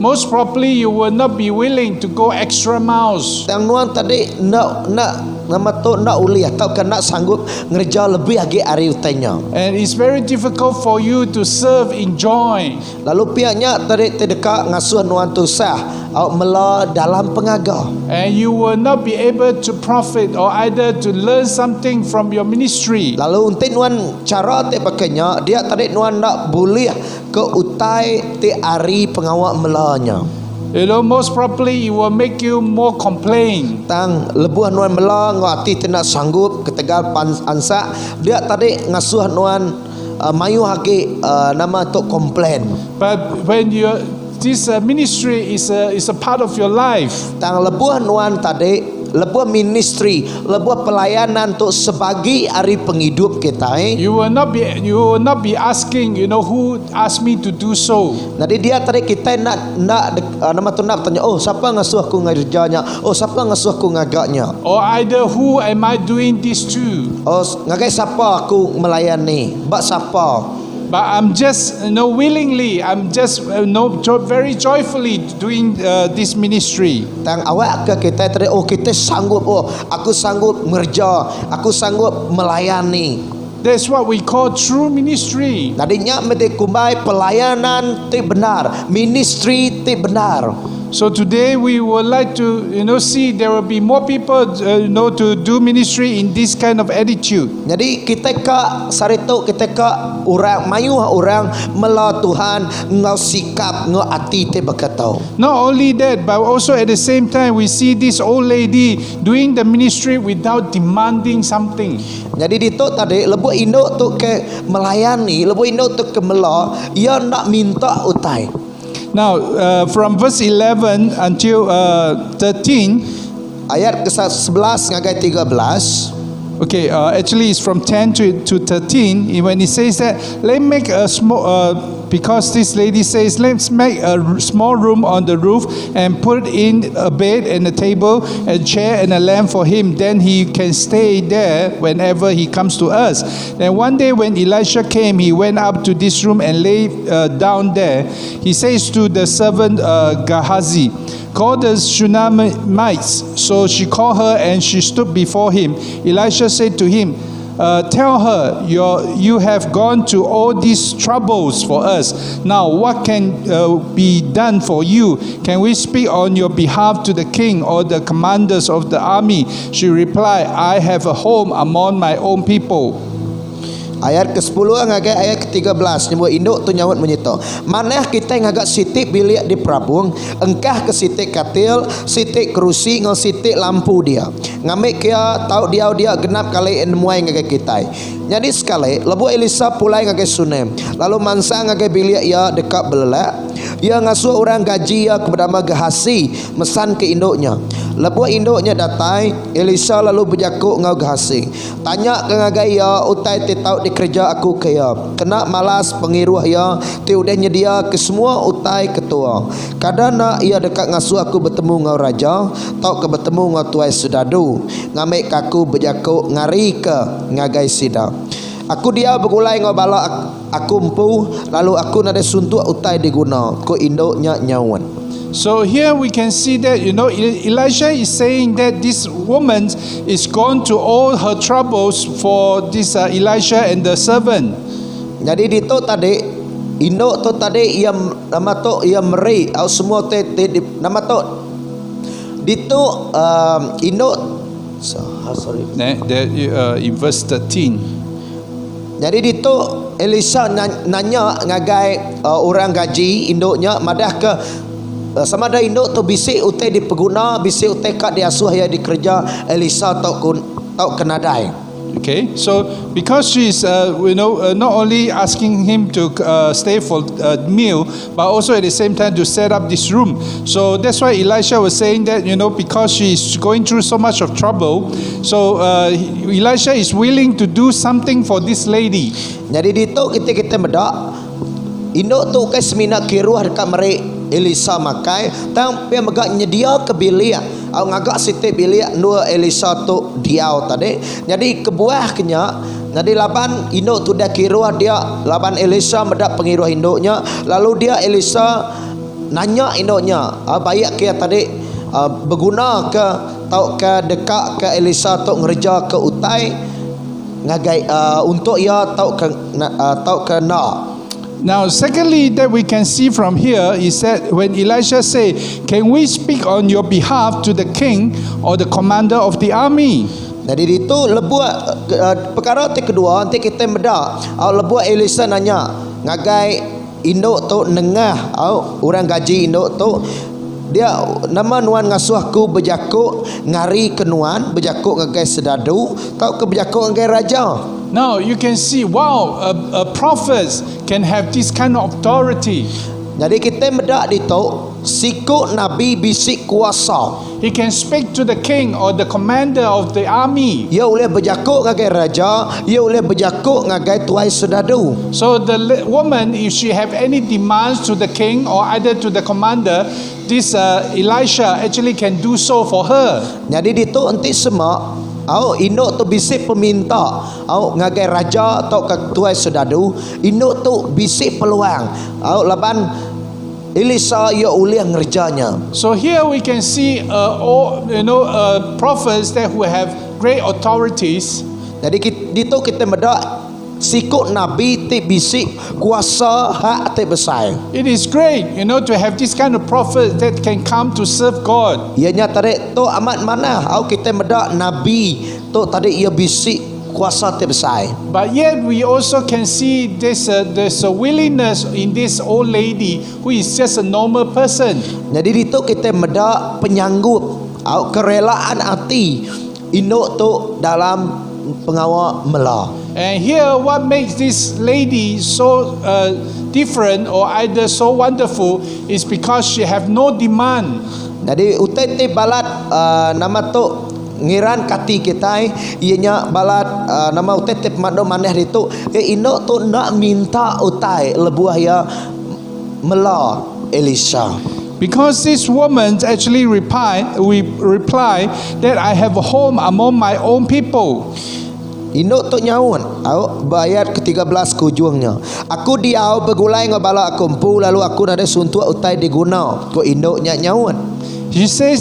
most probably you will not be willing to go extra miles. Tang nuan tadi nak nama tu nak uliah atau kan nak sanggup ngerja lebih lagi hari utanya. And it's very difficult for you to serve in joy. Lalu pihaknya tadi terdekat ngasuh nuan tu sah au mela dalam pengaga. And you will not be able to profit or either to learn something from your ministry. Lalu untuk nuan cara te pakainya dia tadi nuan nak boleh ke utai te hari pengawak melanya. Most probably it will make you more complain. Tang lebuh nuan mela ngati te nak sanggup ketegal ansa dia tadi ngasuh nuan mayu haki nama tu komplain. But when this ministry is a part of your life, Tang lebuh nuan tadi lebuh ministry, lebuh pelayanan tu sebagai hari penghidup kita. you will not be asking, who asked me to do so. Jadi dia tadi kita nak nama tu nak tanya, siapa ngasuh aku ngerjanya? Siapa ngasuh aku ngagaknya? Or either who am I doing this to? Ngagai siapa aku melayani? Bak siapa? But I'm just, willingly, I'm just, very joyfully doing this ministry. Tang awak ke kita tadi, kita sanggup, aku sanggup ngerja, aku sanggup melayani. That's what we call true ministry. Tadinya mesti kumbai pelayanan ti benar, ministry ti benar. So today we would like to, see there will be more people, to do ministry in this kind of attitude. Jadi kita sarito kita orang mayu orang mela Tuhan ngau sikap ngau ati te bakatau. Not only that, but also at the same time we see this old lady doing the ministry without demanding something. Jadi dito tadi lebu induk tu ke melayani, lebu induk tu ke mela, ia nak minta utai. Now, from verse 11 until 13, Ayat ke-11 ngagai 13. okay, actually it's from 10 to 13, when it says that, let make a small because this lady says, let's make a small room on the roof and put in a bed and a table, a chair and a lamp for him. Then he can stay there whenever he comes to us. Then one day when Elisha came, he went up to this room and lay down there. He says to the servant Gehazi, call the Shunammite. So she called her and she stood before him. Elisha said to him, tell her you have gone to all these troubles for us. Now what can be done for you? Can we speak on your behalf to the king or the commanders of the army? She replied, I have a home among my own people. Ayat ke-10 ngagai ayat ke-13 nyebut induk tu nyawat menyito. Maneh kita ngagak sitik bilik di Prabung, engkah ke sitik katil, sitik kerusi ngau sitik lampu dia. Ngamik kia tau dia genap kali enemuai ngagai kita. Jadi sekali lebu Elisa pulai ngagai Sunem. Lalu mansa ngagai bilik ia dekat belelak. Ia ngasuh orang gaji ia kepada Gehazi mesan ke induknya. Lebu induknya datai, Elisa lalu berjakuk ngau Gehazi. Tanya ke ngagai ia utai titau di kerja aku kaya. Kena malas pengiruh ia ti udah nyedia ke semua utai ketua. Kadana ia dekat ngasuh aku bertemu ngau raja, tau ke bertemu ngau tuai sudadu. Ngamik kaku berjakuk ngari ke ngagai sida. Aku dia bergulai ngau bala aku empu, lalu aku nade suntuk utai diguna ko induknya nyawan. So here we can see that, Elisha is saying that this woman is gone to all her troubles for this Elisha and the servant. Jadi dito tadi induk tu tadi ia nama tu ia meri au semua te nama tu dito induk sorry. In verse 13. Jadi dito Elisa nanya ngagai orang gaji induknya madah ke sama ada induk tu bisik utai dipeguna, bisik utai kat diasuh ya dikerja Elisa tau kenadai. Okay, so because she's not only asking him to stay for a meal, but also at the same time to set up this room. So that's why Elisha was saying that, because she's going through so much of trouble, so Elisha is willing to do something for this lady. Jadi dito kita bedak induk tu kai semina kiruah dekat merek Elisa makai tang pe megak nyedia ke bilik au ngagak sitik bilik dua Elisa tu diau tadi. Jadi kebuah kenya jadi laban induk tu dah kiruah dia laban Elisa medak pengiruah induknya, lalu dia Elisa nanya induknya bayak kia tadi berguna ke tau ke dekat ke Elisa tu ngerja ke utai ngagai untuk ia tau ke na. Now, secondly, that we can see from here is that when Elisha say, "Can we speak on your behalf to the king or the commander of the army?" Jadi itu lebu perkara kedua nanti kita medak lebu Elisa nanya ngagai induk tu nengah orang gaji induk tu dia nama nuan ngasuh aku berjakuk ngari kenuan berjakuk ngagai sedadu tau ke berjakuk ngagai raja. Now you can see, wow, a prophet can have this kind of authority. Jadi kita medak dito sikut nabi bisik kuasa. He can speak to the king or the commander of the army. Ia boleh berjakuk ngagai raja, ia boleh berjakuk ngagai tuai sedadu. So the woman, if she have any demands to the king or either to the commander, this Elisha actually can do so for her. Jadi dito enti semak induk tu bisik peminta ngagai raja atau ketua sedadu, induk tu bisik peluang laban Elisa ia uliah ngerjanya. So here we can see prophets that who have great authorities. Jadi dito kita medak sikut nabi ti bisik kuasa hak ti besar. It is great, to have this kind of prophet that can come to serve God. Ianya tarik tu amat mana kita medak nabi tu tadi ia bisik kuasa ti besar. But yet we also can see there's a willingness in this old lady who is just a normal person. Jadi dito kita medak penyanggup kerelaan hati induk tu dalam pengawal mela. And here what makes this lady so different or either so wonderful is because she have no demand. Jadi utai ti balat nama tu ngiran kati kita ianya balat nama utetep mado maneh itu indok tu nak minta utai lebuah ya mela Elisha. Because this woman actually reply that I have a home among my own people. Indok tu nyaun au bayat ke-13 kujungnya. Aku diau begulai ngabala aku empu lalu aku ada suntuk utai diguna. Ko indok nyaun. She say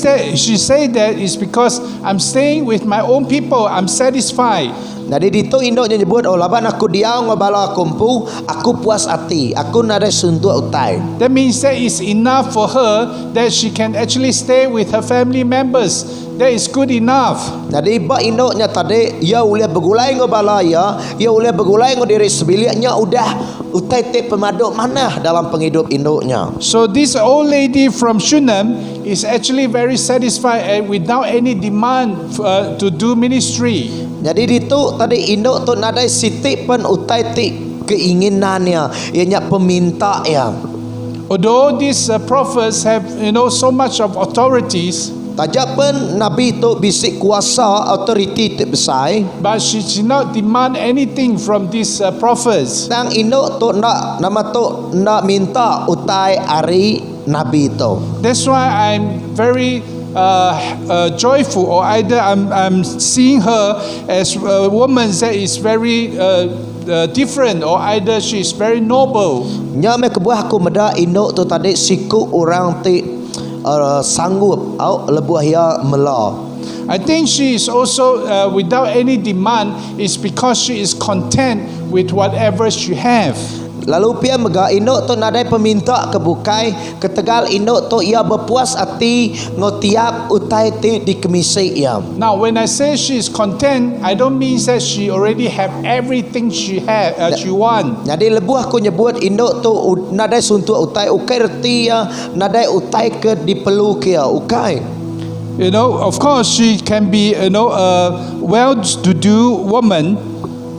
that is because I'm staying with my own people. I'm satisfied. Jadi dito indok nyebut oh laban aku diau ngabala aku empu aku puas hati. Aku nada suntuk utai. That means that is enough for her that she can actually stay with her family members. That is good enough. Jadi ba indoknya tadi ia ulah begulai ngabala ia ulah begulai diri sebiliaknya udah utai te pemaduk mana dalam penghidup indoknya. So this old lady from Shunem is actually very satisfied and without any demand to do ministry. Jadi itu tadi indok tu nadai siti pen utai ti keinginannya ianya peminta ya. Although these prophets have so much of authorities, Tajak pen nabi tu bisik kuasa authority ti besar. but she did not demand anything from these prophets. Tang indok tu nak nama tu nak minta utai ari nabi tu. That's why I'm very joyful, or either I'm seeing her as a woman that is very different, or either she is very noble. Nya me kebuah aku meda indok tu tadi siku orang ti sanggup au lebuah ya mela. I think she is also without any demand is because she is content with whatever she have. Lalu pia mega indok tu nadai peminta kebukai ketegal indok tu ia berpuas hati ngotiap utai ti di kemisai ia. Now, when I say she is content, I don't mean that she already have everything she want. Jadi lebuah aku nyebut indok tu nadai suntuk utai ukai reti ya nadai utai ke diperlu kia ukai. Of course, she can be a well-to-do woman.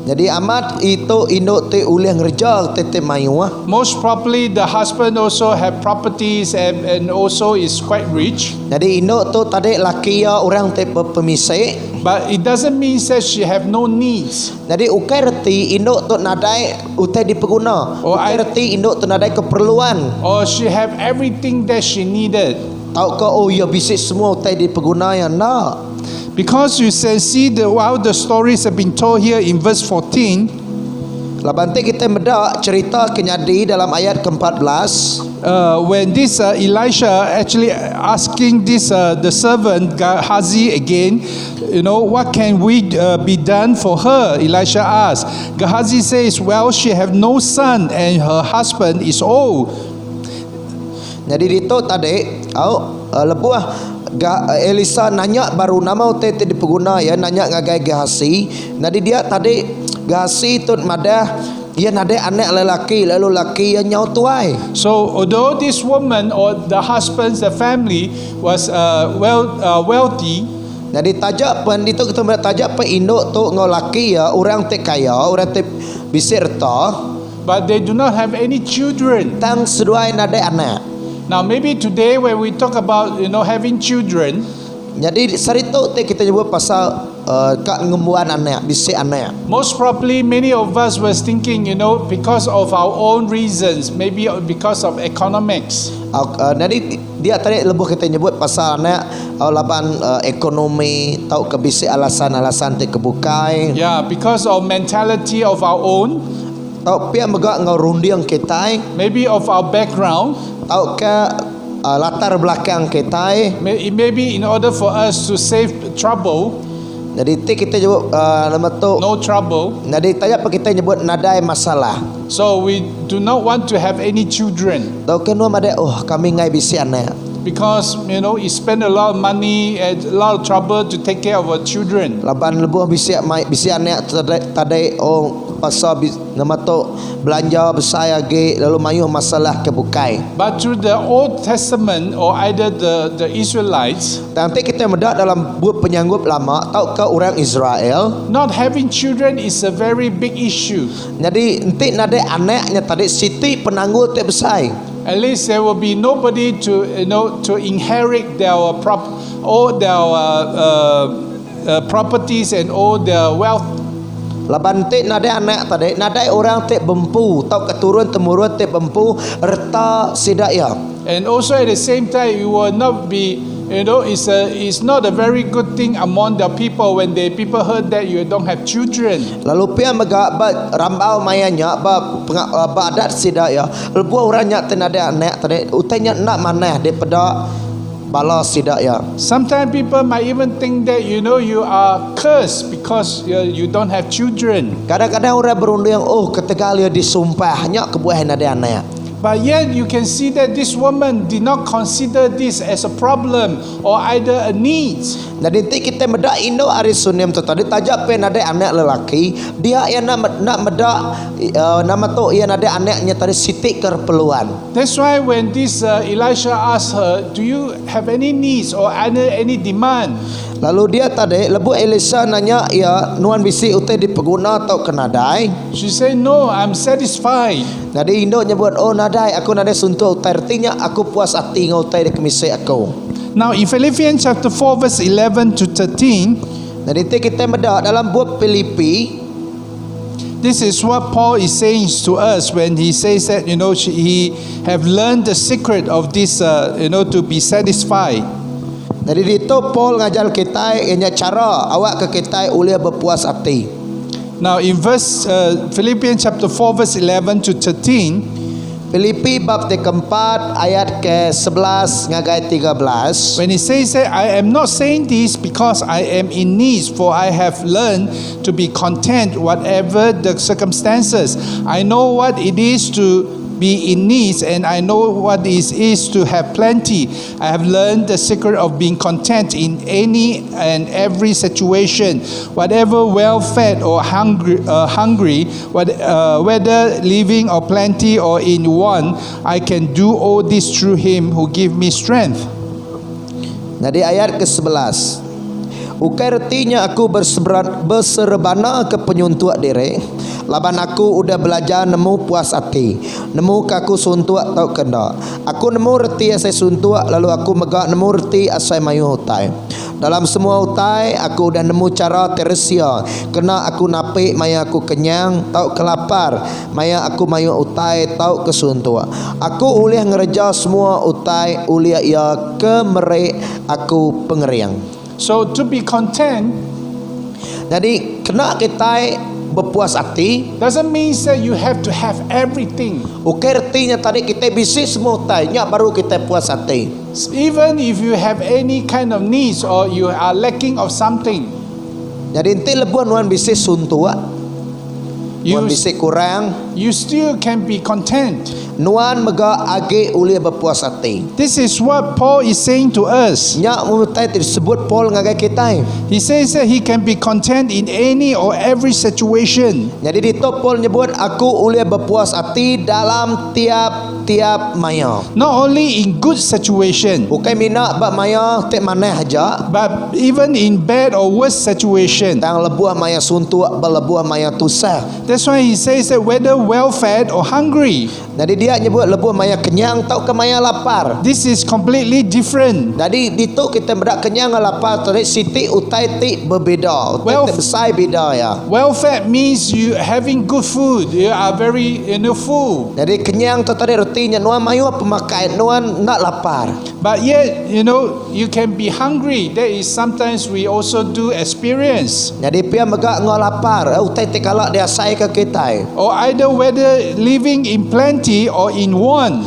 Jadi amat itu indok te ulih ngerja tete mayu ah. Most probably the husband also have properties and also is quite rich. Jadi indok tu tadi laki ya orang te pemisai. But it doesn't mean that she have no needs. Jadi ukai reti indok tu nadai utai dipeguna. Oh, Ukai reti indok tu nadai keperluan. Or she have everything that she needed. Tahu ke oh ya bisik semua utai dipeguna ya nak. Because you can see how the stories have been told here in verse 14. Labante kita meda cerita kenyadi dalam ayat ke-14. When this Elisha actually asking this the servant Gehazi again, what can we be done for her? Elisha asked. Gehazi says, well, she have no son and her husband is old. Jadi dito tadi lebuah Elisa nanya baru nama utai dipeguna ya nanya ngagai Gehazi. Jadi dia tadi Gehazi tu madah ia nade anak lelaki lalu laki yang nyau tuai. So although this woman or the husband, the family was wealthy, jadi tajak pen itu kita melihat tajak pen induk tu ngau laki ya orang te kaya orang te bisirta, but they do not have any children. tang seduai nade anak. Now maybe today when we talk about having children, Jadi sarito te kita nyebut pasal kak ngembuan anak, bisik anak. most probably many of us was thinking, because of our own reasons, maybe because of economics. Jadi dia tadi lebuh kita nyebut pasal anak laban ekonomi tahu ke bisik alasan-alasan te kebukai. Yeah, because of mentality of our own, Tahu pia megak ngau rundiang kita, maybe of our background, tahu ke latar belakang kita. maybe in order for us to save trouble, Jadi ti kita nyebut nama tu. no trouble, Jadi tanya apa kita nyebut nadai masalah. so we do not want to have any children. Tahu ke nuam ada kami ngai bisik anak. Because it spend a lot of money and a lot of trouble to take care of our children. Laban lebuh bisik anak tadi pasal nama tu belanja besar lagi lalu mayuh masalah kebukai. But through the Old Testament or either the Israelites, Nanti kita mendak dalam buku penyanggup lama tahu ke orang Israel. not having children is a very big issue. Jadi nanti nade anaknya tadi siti penanggul te besar. At least there will be nobody to to inherit their properties and all the wealth. Laban te nadai anak tadi, nadai orang te bempu, tau keturun temurun te bempu, erta sidaya. And also at the same time, you will not be, it's not a very good thing among the people when the people heard that you don't have children. Lalu pia mega ba rambau mayanya ba adat sidaya. Lebu orang nya te nadai anak tadi, utanya nak maneh daripada bala sidaya. Sometimes people might even think that you are cursed because you don't have children. Kadang-kadang orang berundang, oh ketika dia disumpah nya kebuahan nadai anak. But yet you can see that this woman did not consider this as a problem or either a need. Jadi nanti kita meda Indo ari sunim tu tadi tajak pe nadai anak lelaki, dia yang nak meda nama tu ia nadai anaknya tadi siti keperluan. That's why when this Elisha asked her, do you have any needs or any demand? Lalu dia tadi lebu Elisa nanya ia nuan bisi utai dipeguna atau kenadai. She said, no, I'm satisfied. Jadi Indo nyebut, oh nadai aku nadai suntuk utai, artinya aku puas hati ngau utai di kemisai aku. Now in Philippians chapter 4 verse 11 to 13, Jadi nanti kita meda dalam buah Filipi. this is what Paul is saying to us when he says that he have learned the secret of this to be satisfied. Jadi itu Paul ngajar kita ianya cara awak ke kita ulia berpuas hati. Now in Philippians chapter 4 verse 11 to 13, Filipi bab keempat ayat ke-11 ngagai 13. when he says that I am not saying this because I am in need, for I have learned to be content whatever the circumstances. I know what it is to be in needs, and I know what it is to have plenty. I have learned the secret of being content in any and every situation, whatever well-fed or hungry, whether living or plenty or in want, I can do all this through Him who give me strength. Jadi ayat ke-11. Ukai retinya aku berserebana ke penyuntuk diri. Laban aku udah belajar nemu puas hati. Nemu kaku suntuk tau kena. Aku nemu reti asai suntuk, lalu aku megak nemu reti asai mayu hutai. Dalam semua hutai aku udah nemu cara teresia. Kena aku napik maya aku kenyang tau kelapar. Maya aku mayu hutai tau kesuntuk. Aku uliah ngereja semua hutai uliah ia kemerik aku pengeriang. So to be content Jadi kena kita berpuas hati. doesn't mean that you have to have everything. Okey artinya tadi kita bisi semua tanya baru kita puas hati. Even if you have any kind of needs or you are lacking of something, Jadi nanti lebuan nuan bisi suntua, nuan you bisi kurang, still can be content. nuan mega age ulia berpuas hati. This is what Paul is saying to us. Nya mutai disebut Paul ngagai kita. He says that he can be content in any or every situation. Jadi di top Paul nyebut aku ulia berpuas hati dalam tiap maya. Not only in good situation, Bukan mina bab maya tek maneh aja. but even in bad or worse situation. Tang lebuah maya suntuk, belebuah maya tusah. That's why he says that whether well-fed or hungry, Jadi dia nyebut lebuah maya kenyang tau ke maya lapar. this is completely different. Jadi itu kita berak kenyang lapar tadi siti utai ti berbeza. Well- Utai besar beda ya. Well-fed means you having good food. You are very full. Jadi kenyang tu tadi retinya nuan mayu pemakai nuan nak lapar. But yet, you can be hungry. That is sometimes we also do experience. Jadi pia megak ngau lapar. Utai ti kalak dia sai ke kita. Or either whether living in plenty or in want.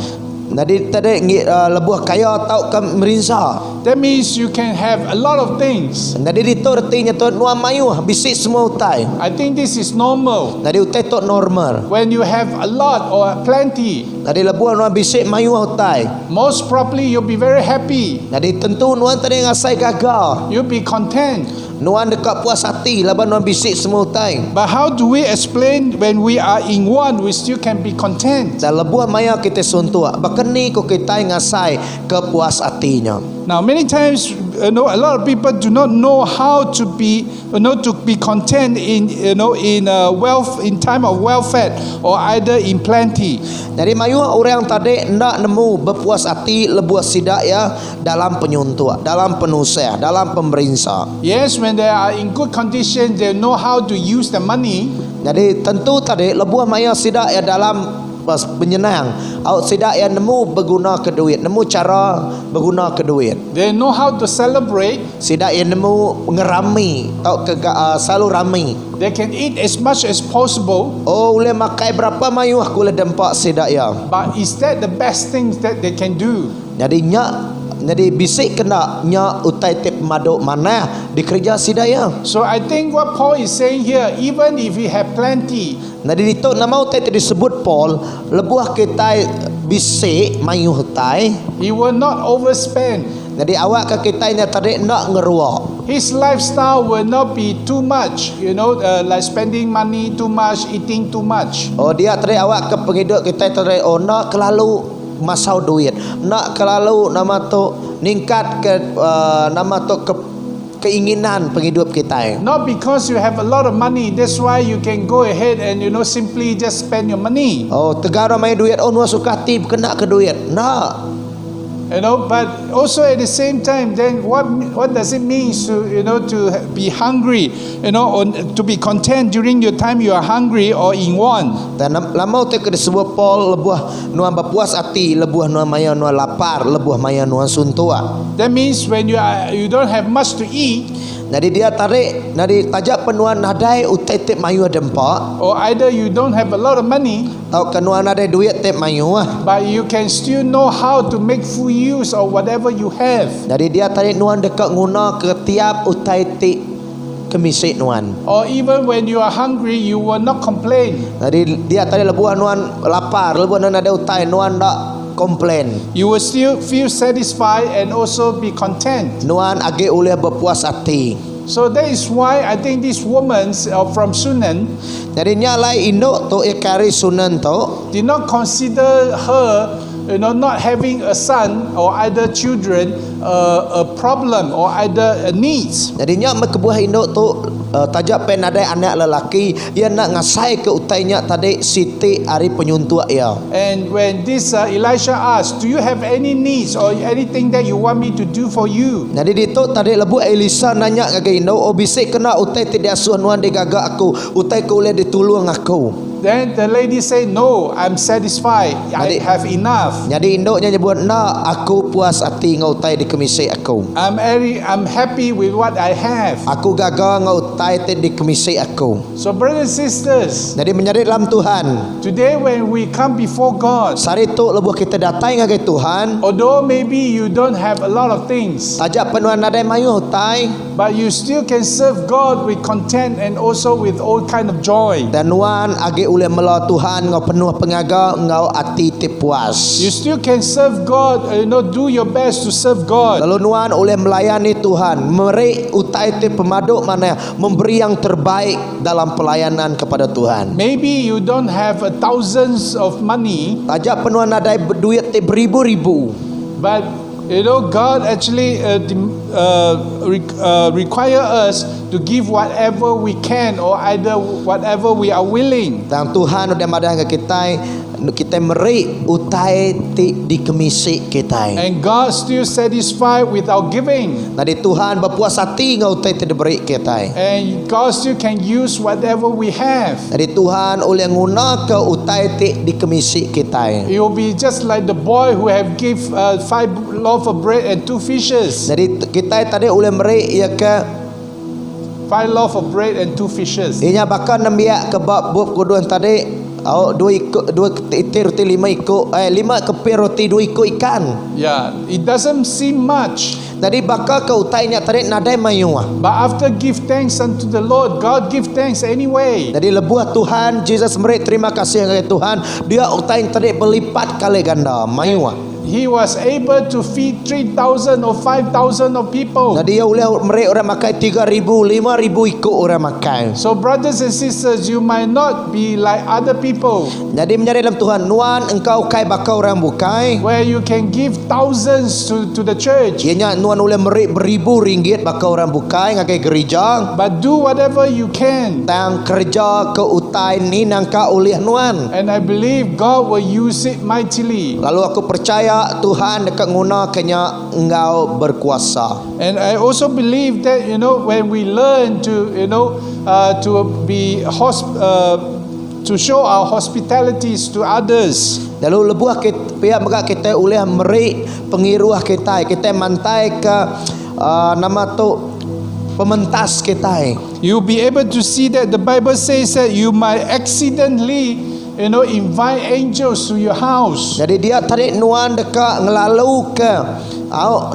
Jadi tadi lebuah kaya tau ke merinsa. That means you can have a lot of things. Jadi itu retinya tu nuan mayu bisi semua utai. I think this is normal. Jadi utai tu normal. When you have a lot or plenty, Jadi lebuah nuan bisi mayu utai. most probably you'll be very happy. Jadi tentu nuan tadi ngasai gagal. You'll be content. Nuan dekat puas hati laban nuan bisik semua utai. But how do we explain when we are in want, we still can be content? Dan lebuah maya kita suntuk. Bahkan ni ko kita ngasai ke puas hatinya. Now, many times a lot of people do not know how to be, to be content in, wealth, in time of welfare or either in plenty. Jadi mayu orang tadi nak nemu berpuas hati lebuh sidak ya dalam penyuntuk, dalam penusah, dalam pemerinsa. Yes, when they are in good condition, they know how to use the money. Jadi tentu tadi lebuh maya sidak ya dalam penyenang. Awak sidak ya nemu berguna ke duit, nemu cara berguna ke duit. They know how to celebrate. Sidak ya nemu ngerami, tau ke selalu ramai. They can eat as much as possible. Oh, boleh makai berapa mayu aku boleh dempak sidak ya. But is that the best things that they can do? Jadi bisik kena nya utai tip maduk mana di kerja sidaya. So I think what Paul is saying here, even if we have plenty, Jadi itu nama utai disebut Paul lebuah kita bisik mayu utai. he will not overspend. Jadi awak ke kita nya tadi nak ngeruak. His lifestyle will not be too much, like spending money too much, eating too much. Oh dia tadi awak ke penghidup kita tadi nak kelalu masau duit, nak kelalu nama tu ningkat ke nama tu keinginan penghidup kita. Not because you have a lot of money, that's why you can go ahead and simply just spend your money. Oh tegara mai duit, oh nuah suka tip kena ke duit. Nak. But also at the same time, then what does it mean to be hungry, or to be content during your time you are hungry or in want? Dan lama utai ke disebut Paul lebuah nuah berpuas hati, lebuah nuah maya nuah lapar, lebuah maya nuah suntua. That means when you don't have much to eat, Jadi dia tarik, nadi tajak penuan nadai utai tip mayu dempak. or either you don't have a lot of money, Tau kenuan nadai duit tip mayu ah. but you can still know how to make full use of whatever you have. Jadi dia tarik nuan dekat guna ke tiap utai tip kemisik nuan. Or even when you are hungry, you will not complain. Jadi dia tarik lebuah nuan lapar, lebuah nuan nadai utai nuan tak komplain. You will still feel satisfied and also be content. Nuan age boleh berpuas hati. So that is why I think these women from Sunan Jadi nyalai induk tu ikari sunan tu. did not consider her, not having a son or either children a problem or either a needs. Jadi nya kebuah induk tu tajak pen ada anak lelaki ia nak ngasai ke utainya tadi siti hari penyuntuk ia. And when this Elisha asked, do you have any needs or anything that you want me to do for you? Jadi ditu tadi lebu Elisa nanya ke induk, oh bisik kena utai tidak asuh nuan digagak aku, utai ku boleh ditulung aku. Then the lady said, no, I'm satisfied. I have enough. Jadi induknya nyebut, nak aku puas hati ngau utai di kemisik aku. I'm happy with what I have. Aku gagal ngau utai di kemisik aku. So brothers and sisters, Jadi menjadi dalam Tuhan. today when we come before God, Sari tu lebu kita datang ke Tuhan. although maybe you don't have a lot of things, Tajak penuan nadai mayu utai. but you still can serve God with content and also with all kind of joy. Dan nuan agi uleh melo Tuhan ngau penuh pengaga ngau ati puas. You still can serve God, do your best to serve God. Lalu nuan oleh melayani Tuhan, meri utai pemaduk mana memberi yang terbaik dalam pelayanan kepada Tuhan. Maybe you don't have thousands of money, Tajak penuan nadai duit beribu-ribu. but God actually require us to give whatever we can or either whatever we are willing. Dan Tuhan udah madah ke kita meri utai di kemisik kita. And God still satisfied with our giving. Nadi Tuhan berpuas hati ngau utai diberi kita. And God still can use whatever we have. Nadi Tuhan oleh nguna ke utai di kemisik kita. It will be just like the boy who have give 5 loaves of bread and 2 fishes. Jadi kita tadi oleh meri ia ke 5 loaves of bread and 2 fishes. inya bakal nembiak ke bab kuduan tadi. Oh, dua itir roti 5 ikut 5 keping roti 2 ikut ikan. Yeah, it doesn't seem much. Jadi bakal ke utainya tadi nadai mayu. But after give thanks unto the Lord, God give thanks anyway. Jadi lebuah Tuhan, Jesus meri terima kasih kepada Tuhan. Dia utai tadi berlipat kali ganda mayu. he was able to feed 3,000 or 5,000 of people. Nah dia boleh mereka orang makan 3,000, 5,000 ikut orang makan. So brothers and sisters, you might not be like other people Jadi menyari dalam Tuhan, nuan engkau kai bakau orang bukai. where you can give thousands to the church. Ianya nuan boleh merik beribu ringgit bakau orang bukai ngakai gereja. But do whatever you can. Tang kerja ke utai ni nangka ulih nuan. And I believe God will use it mightily. Lalu aku percaya Tuhan dekat gunakannya engkau berkuasa. And I also believe that, when we learn to, to be to show our hospitalities to others, Lalu lebuah kita pihak mereka kita ulih merik pengiruah kita mantai ke nama tu pementas kita. you'll be able to see that the Bible says that you might accidentally, invite angels to your house. Jadi dia tarik nuan dekat ngelalu ke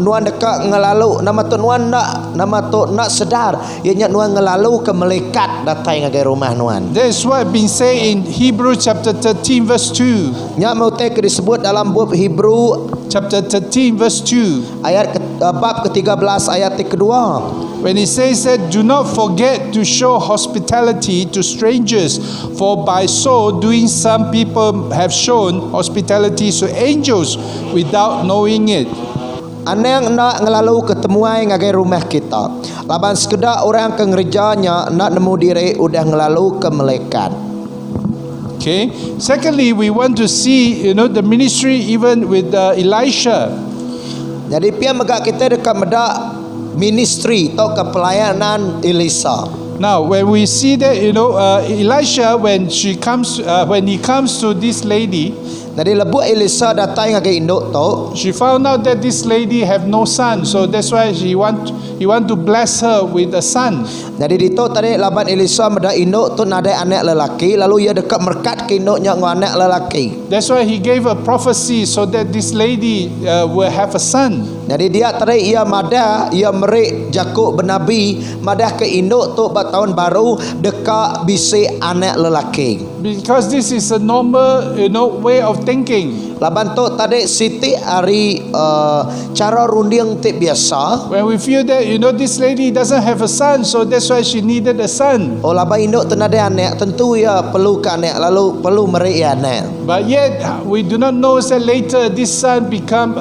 nuan dekat ngelalu nama tu nuan nak sedar ianya nuan ngelalu ke malaikat datang ke rumah nuan. That's what been said in Hebrews chapter 13 verse 2. Nya mau disebut dalam buku Hebrew Chapter 13 verse 2. ayat bab ke-13 ayat kedua. When it says that, do not forget to show hospitality to strangers, for by so doing some people have shown hospitality to angels without knowing it. Anang nak ngelalu ketemuan ngagai rumah kita. Laban sekedar orang ke ngerjanya nak nemu diri udah ngelalu ke malaikat. Okay. Secondly, we want to see, the ministry even with Elisha. Jadi pihak megak kita dekat medak ministry atau kepelayanan Elisa. Now, when we see that, Elisha, when he comes to this lady, Jadi lebu Elisa datang ngagai induk tu. she found out that this lady have no son, so that's why he want to bless her with a son. Jadi dito tadi laban Elisa meda induk tu nadai anak lelaki, lalu ia dekat merkat ke induknya dengan anak lelaki. That's why he gave a prophecy so that this lady will have a son. Jadi dia tadi ia merik Jakub bernabi madah ke induk tu buat tahun baru dekat bisi anak lelaki. Because this is a normal, way of thinking. Laban tu tadi Siti hari cara runding tik biasa. When we feel that, this lady doesn't have a son, so that's why she needed a son. Oh laban induk tu nada anak, tentu ia perlu ke anak, lalu perlu merik anak. But yet, we do not know that later this son become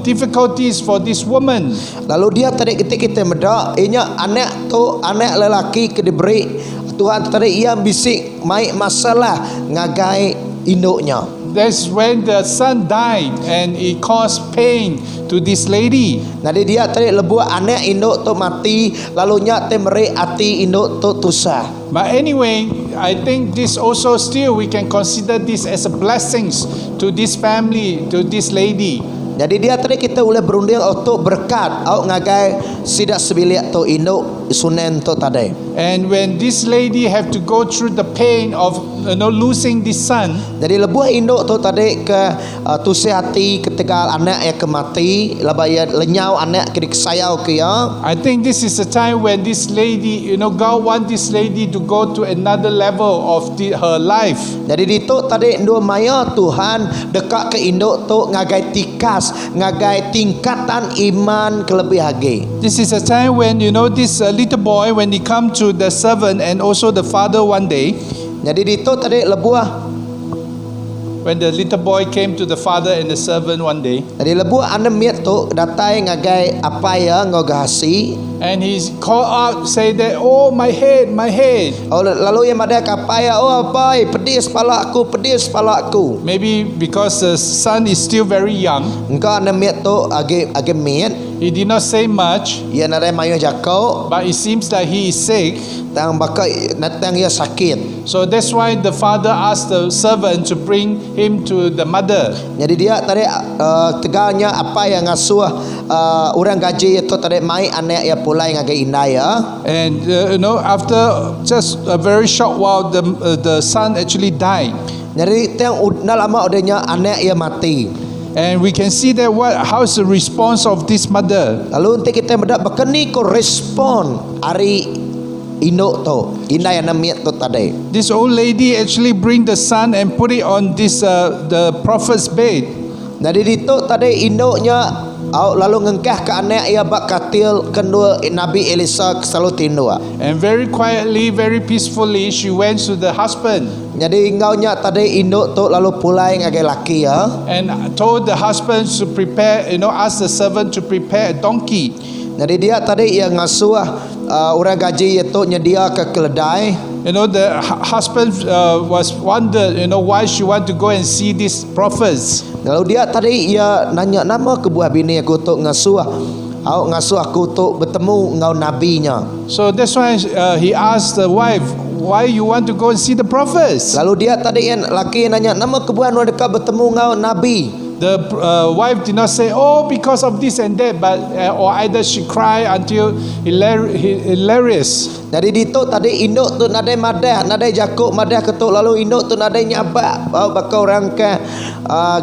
difficulties for this woman. Lalu dia tadi ketika kita medak, ianya anak tu anak lelaki ke diberi Tuhan tadi ia bisik mai masalah ngagai induknya. That's when the son died and it caused pain to this lady. Jadi dia tadi lebu anak induk tu mati, lalu nya te merik ati induk tu tusah. But anyway, I think this also still we can consider this as a blessings to this family, to this lady. Jadi dia tadi kita boleh berunding untuk berkat au ngagai sidak sebilik tu induk sunen tu tadi. And when this lady have to go through the pain of losing this son, Jadi lebuh induk tu tadi ke tusih hati ketika anak yang kemati, laba ia lenyau anak ke disayau ke ya. I think this is a time when this lady, God want this lady to go to another level of her life. Jadi ditu tadi dua maya Tuhan dekat ke induk tu ngagai tikas, ngagai tingkatan iman kelebih lagi. This is a time when this little boy, when he come to the servant and also the father one day, Jadi ditu tadi lebuah. when the little boy came to the father and the servant one day, Jadi lebuah anda miat tu datai ngagai apa ya ngogasi. and he called out, say that, oh my head, my head. Oh, lalu yang ada kapaya, oh apa, pedis kepala aku. Maybe because the son is still very young, Engkau anda miat tu age miat. he did not say much, Ia nare mayu jakau, but it seems like he is sick. tang bakai natang ia sakit. So that's why the father asked the servant to bring him to the mother. Jadi dia tadi tegalnya apa yang ngasuh orang gaji itu tadi mai anak ya pulai ngagai indai ya. And after just a very short while, the son actually died. Jadi tang lama udahnya anak ya mati. And we can see that how is the response of this mother. Lalu nanti kita mendak bekeni ko respon hari induk tu, indai yang miat tu tadi. This old lady actually bring the son and put it on this the prophet's bed. Jadi ditok tadi induknya lalu ngengkah ke anak ia bak katil kendua Nabi Elisa selalu tindua. And very quietly, very peacefully, she went to the husband Jadi ingaunya tadi induk tu lalu pulai ngagai laki ya. and told the husband to prepare, ask the servant to prepare a donkey. Jadi dia tadi ia ngasuh orang gaji itu nyedia ke keledai. The husband was wondered, why she want to go and see these prophets. Lalu dia tadi ia nanya nama ke buah bini aku tu ngasuh. Ngasuh aku tu bertemu ngau nabinya. So that's why he asked the wife, why you want to go and see the prophets? Lalu dia tadi yang laki nanya nama ke buah nu dekat bertemu ngau nabi. The wife did not say, oh, because of this and that, but or either she cried until hilarious. Jadi itu tadi induk tu nadai madah, nadai jakuk madah ketuk lalu induk tu nadai nyabak bakal orang ke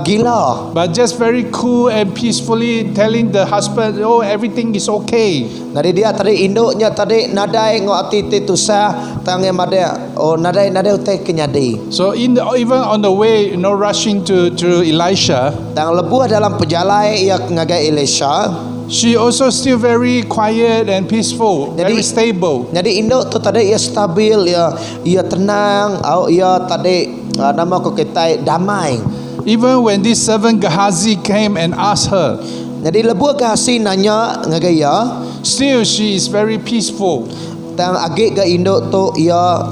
gila. But just very cool and peacefully telling the husband, oh, everything is okay. Jadi dia tadi induknya tadi nadai ngoti tu sah tangan madah. Oh nadai utai kenyadi. So even on the way, rushing to Elisha, Tang lebuh dalam perjalanan ia ngagai Elisha. she also still very quiet and peaceful, very stable. Jadi induk tu tadi ia stabil, ia tenang, ia tadi nama ko kita damai. Even when this servant Gehazi came and asked her, Jadi lebuh Gehazi nanya ngagai ia, still she is very peaceful. tang agik ga induk tu ia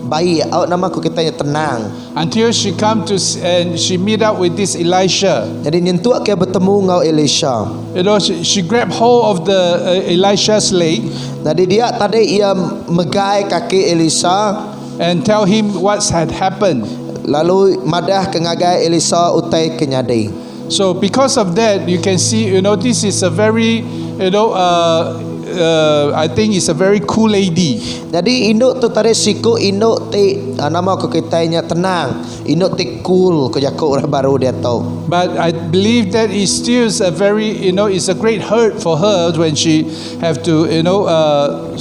baik, nama ko kita tenang. Until she come to and she meet up with this Elisha. Jadi nyentuak ke bertemu ngau Elisha. She grabbed hold of the Elisha's leg Jadi dia tadi ia megai kaki Elisa, and tell him what had happened. lalu madah ke ngagai Elisa utai kenyadi. So because of that, you can see, this is a very, I think it's a very cool lady. Jadi induk tu tadi siku induk ti nama ko kitanya tenang. Induk ti cool ko jakuk orang baru dia tahu. But I believe that is still a very, it's a great hurt for her when she have to,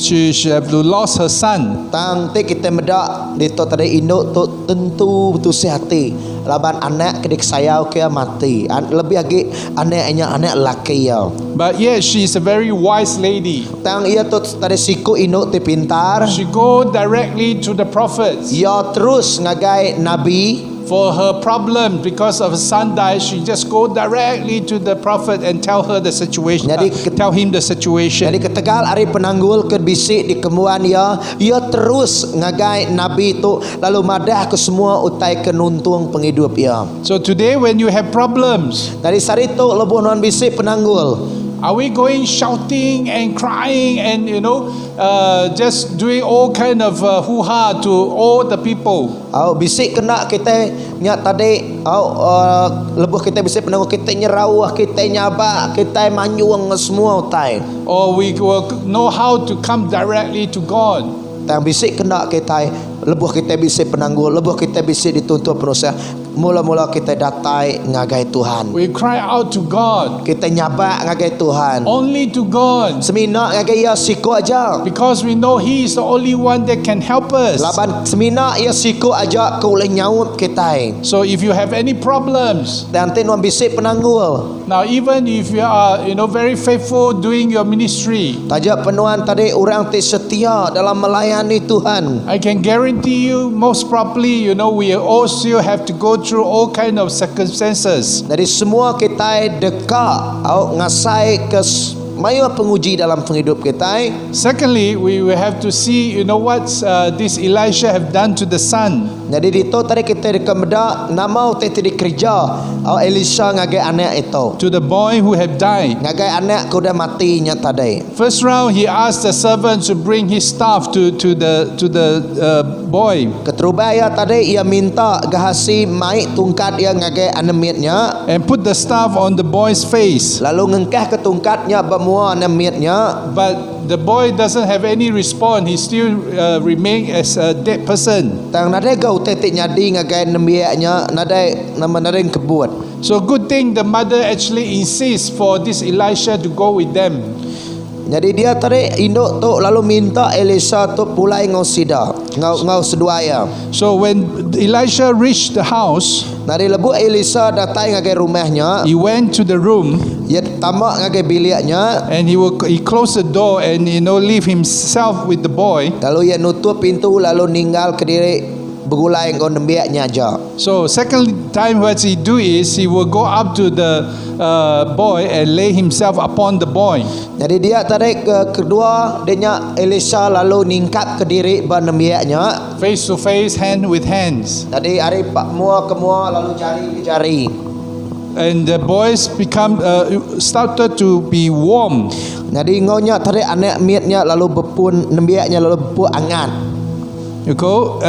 she have to lost her son. Tang ti kita medak di tu tadi induk tu tentu betul sehati. Laban anak kedik sayau ke mati. Lebih lagi anak laki ya. But yet she is a very wise lady. Tang ia tu tadi siku induk ti pintar. She go directly to the prophets. Ia terus ngagai nabi. For her problem because of her son died, she just go directly to the prophet and tell her the situation. Tell him the situation. Jadi ketegal hari penanggul ke bisik di kemuan ia terus ngagai nabi tu lalu madah ke semua utai kenuntung penghidup ia. So today when you have problems, Dari sari tu lebuh non bisik penanggul. are we going shouting and crying and just doing all kind of hoo-ha to all the people? Bisik kena kita nya tadi lebuh kita bisik penanggul kita nyerawah, kita nyabak, kita manyuang semua utai. Or we will know how to come directly to God? Tang bisik kena kita lebuh kita bisik penanggul, lebuh kita bisik dituntut penusa. Mula-mula kita datai ngagai Tuhan. We cry out to God. Kita nyabak ngagai Tuhan. Only to God. Semina ngagai ia siku aja. Because we know He is the only one that can help us. Laban semina ia siku aja kau boleh nyaut kita. So if you have any problems, Dan nuan bisik penanggul. now even if you are very faithful doing your ministry, Tajak penuan tadi orang ti setia dalam melayani Tuhan. I can guarantee you most probably we all still have to go through all kind of circumstances. Dari semua kita dekat ngasai ke mayu penguji dalam penghidup kita. Secondly, we will have to see what this Elisha have done to the son. Jadi dito tadi kita dikemeda nama utai di kerja Elisha ngagai anak itu. To the boy who have died. Ngagai anak ku dah mati nya tadi. First round, he asked the servant to bring his staff to the boy. Keterubaya tadi ia minta Gehazi mai tungkat ia ngagai anemitnya. And put the staff on the boy's face. Lalu ngengkah ke tungkatnya bemua anemitnya. But the boy doesn't have any response. He still remain as a dead person. Tang nadai gau tetik nyadi ngagai anemitnya nadai nama nadai kebut. So good thing the mother actually insists for this Elisha to go with them. Jadi dia tadi induk tu lalu minta Elisa tu pulai ngau sida, ngau seduaya. So when Elisha reached the house, Nari lebu Elisa datang ngagai rumahnya. He went to the room Ia tamak ngagai biliknya. and he closed the door and leave himself with the boy. Lalu ia nutup pintu lalu ninggal ke diri bergulai kau nembiaknya aja. So second time what he do is he will go up to the boy and lay himself upon the boy. Jadi dia tarik kedua dia Elisa lalu ningkap ke diri nembiaknya. Face to face, hand with hands. Tadi hari pak mua ke mua lalu jari ke jari. And the boys started to be warm. Jadi ngonya tarik anak miatnya lalu berpun nembiaknya lalu berpun angat. You go.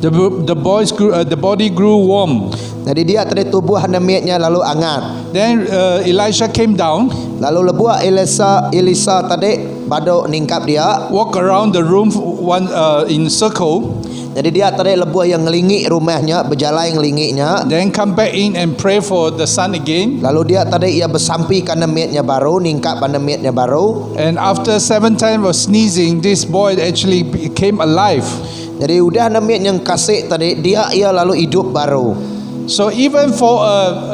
The body grew warm. Jadi dia tarik tubuh anak miatnya lalu angat. Then Elisha came down, Lalu lebuah Elisa tadi baduk ningkap dia. walk around the room in circle, Jadi dia tadi lebuah yang ngelingi rumahnya, berjalan yang ngelingiknya. then come back in and pray for the son again. Lalu dia tadi ia bersampi karena miatnya baru, ningkap karena miatnya baru. And after 7 times of sneezing, this boy actually became alive. Jadi udah miat yang kasih tadi ia lalu hidup baru. So even for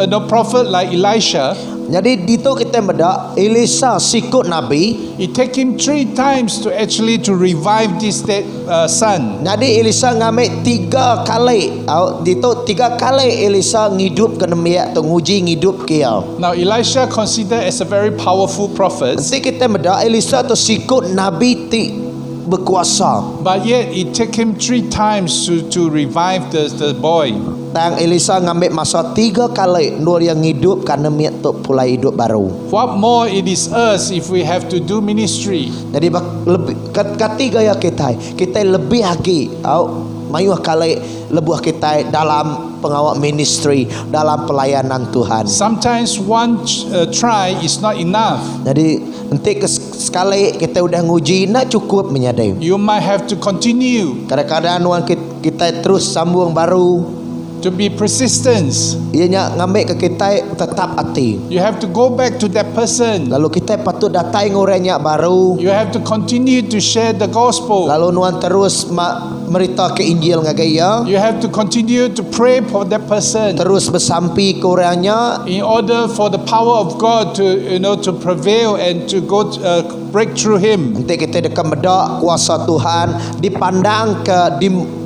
a prophet like Elisha, Jadi itu kita beda Elisa sikut Nabi. it take him 3 times to revive this dead son. Jadi Elisa ngambil 3 kali. Itu 3 kali Elisa ngidup kena miat tu nguji ngidup kia. Now Elisha considered as a very powerful prophet, Nanti kita beda Elisa tu sikut Nabi berkuasa. but yet it take him 3 times to revive the boy. Tang Elisa ngambil masa 3 kali nur yang hidup karena miat tu pulai hidup baru. What more it is us if we have to do ministry? Jadi lebih ketiga ya kita lebih lagi mayuh kali lebih kita dalam pengawal ministry, dalam pelayanan Tuhan. Sometimes one try is not enough. Jadi nanti sekali kita udah nguji nak cukup menyadai. You might have to continue Kadang-kadang kita terus sambung baru. to be persistent. Ianya ngambil ke kita tetap hati. You have to go back to that person. Lalu kita patut datang orangnya baru. You have to continue to share the gospel. Lalu nuan terus merita ke Injil ngagaya. You have to continue to pray for that person Terus bersampi ke orangnya. in order for the power of God to prevail and to go break through him. Nanti kita dekat bedak kuasa Tuhan dipandang ke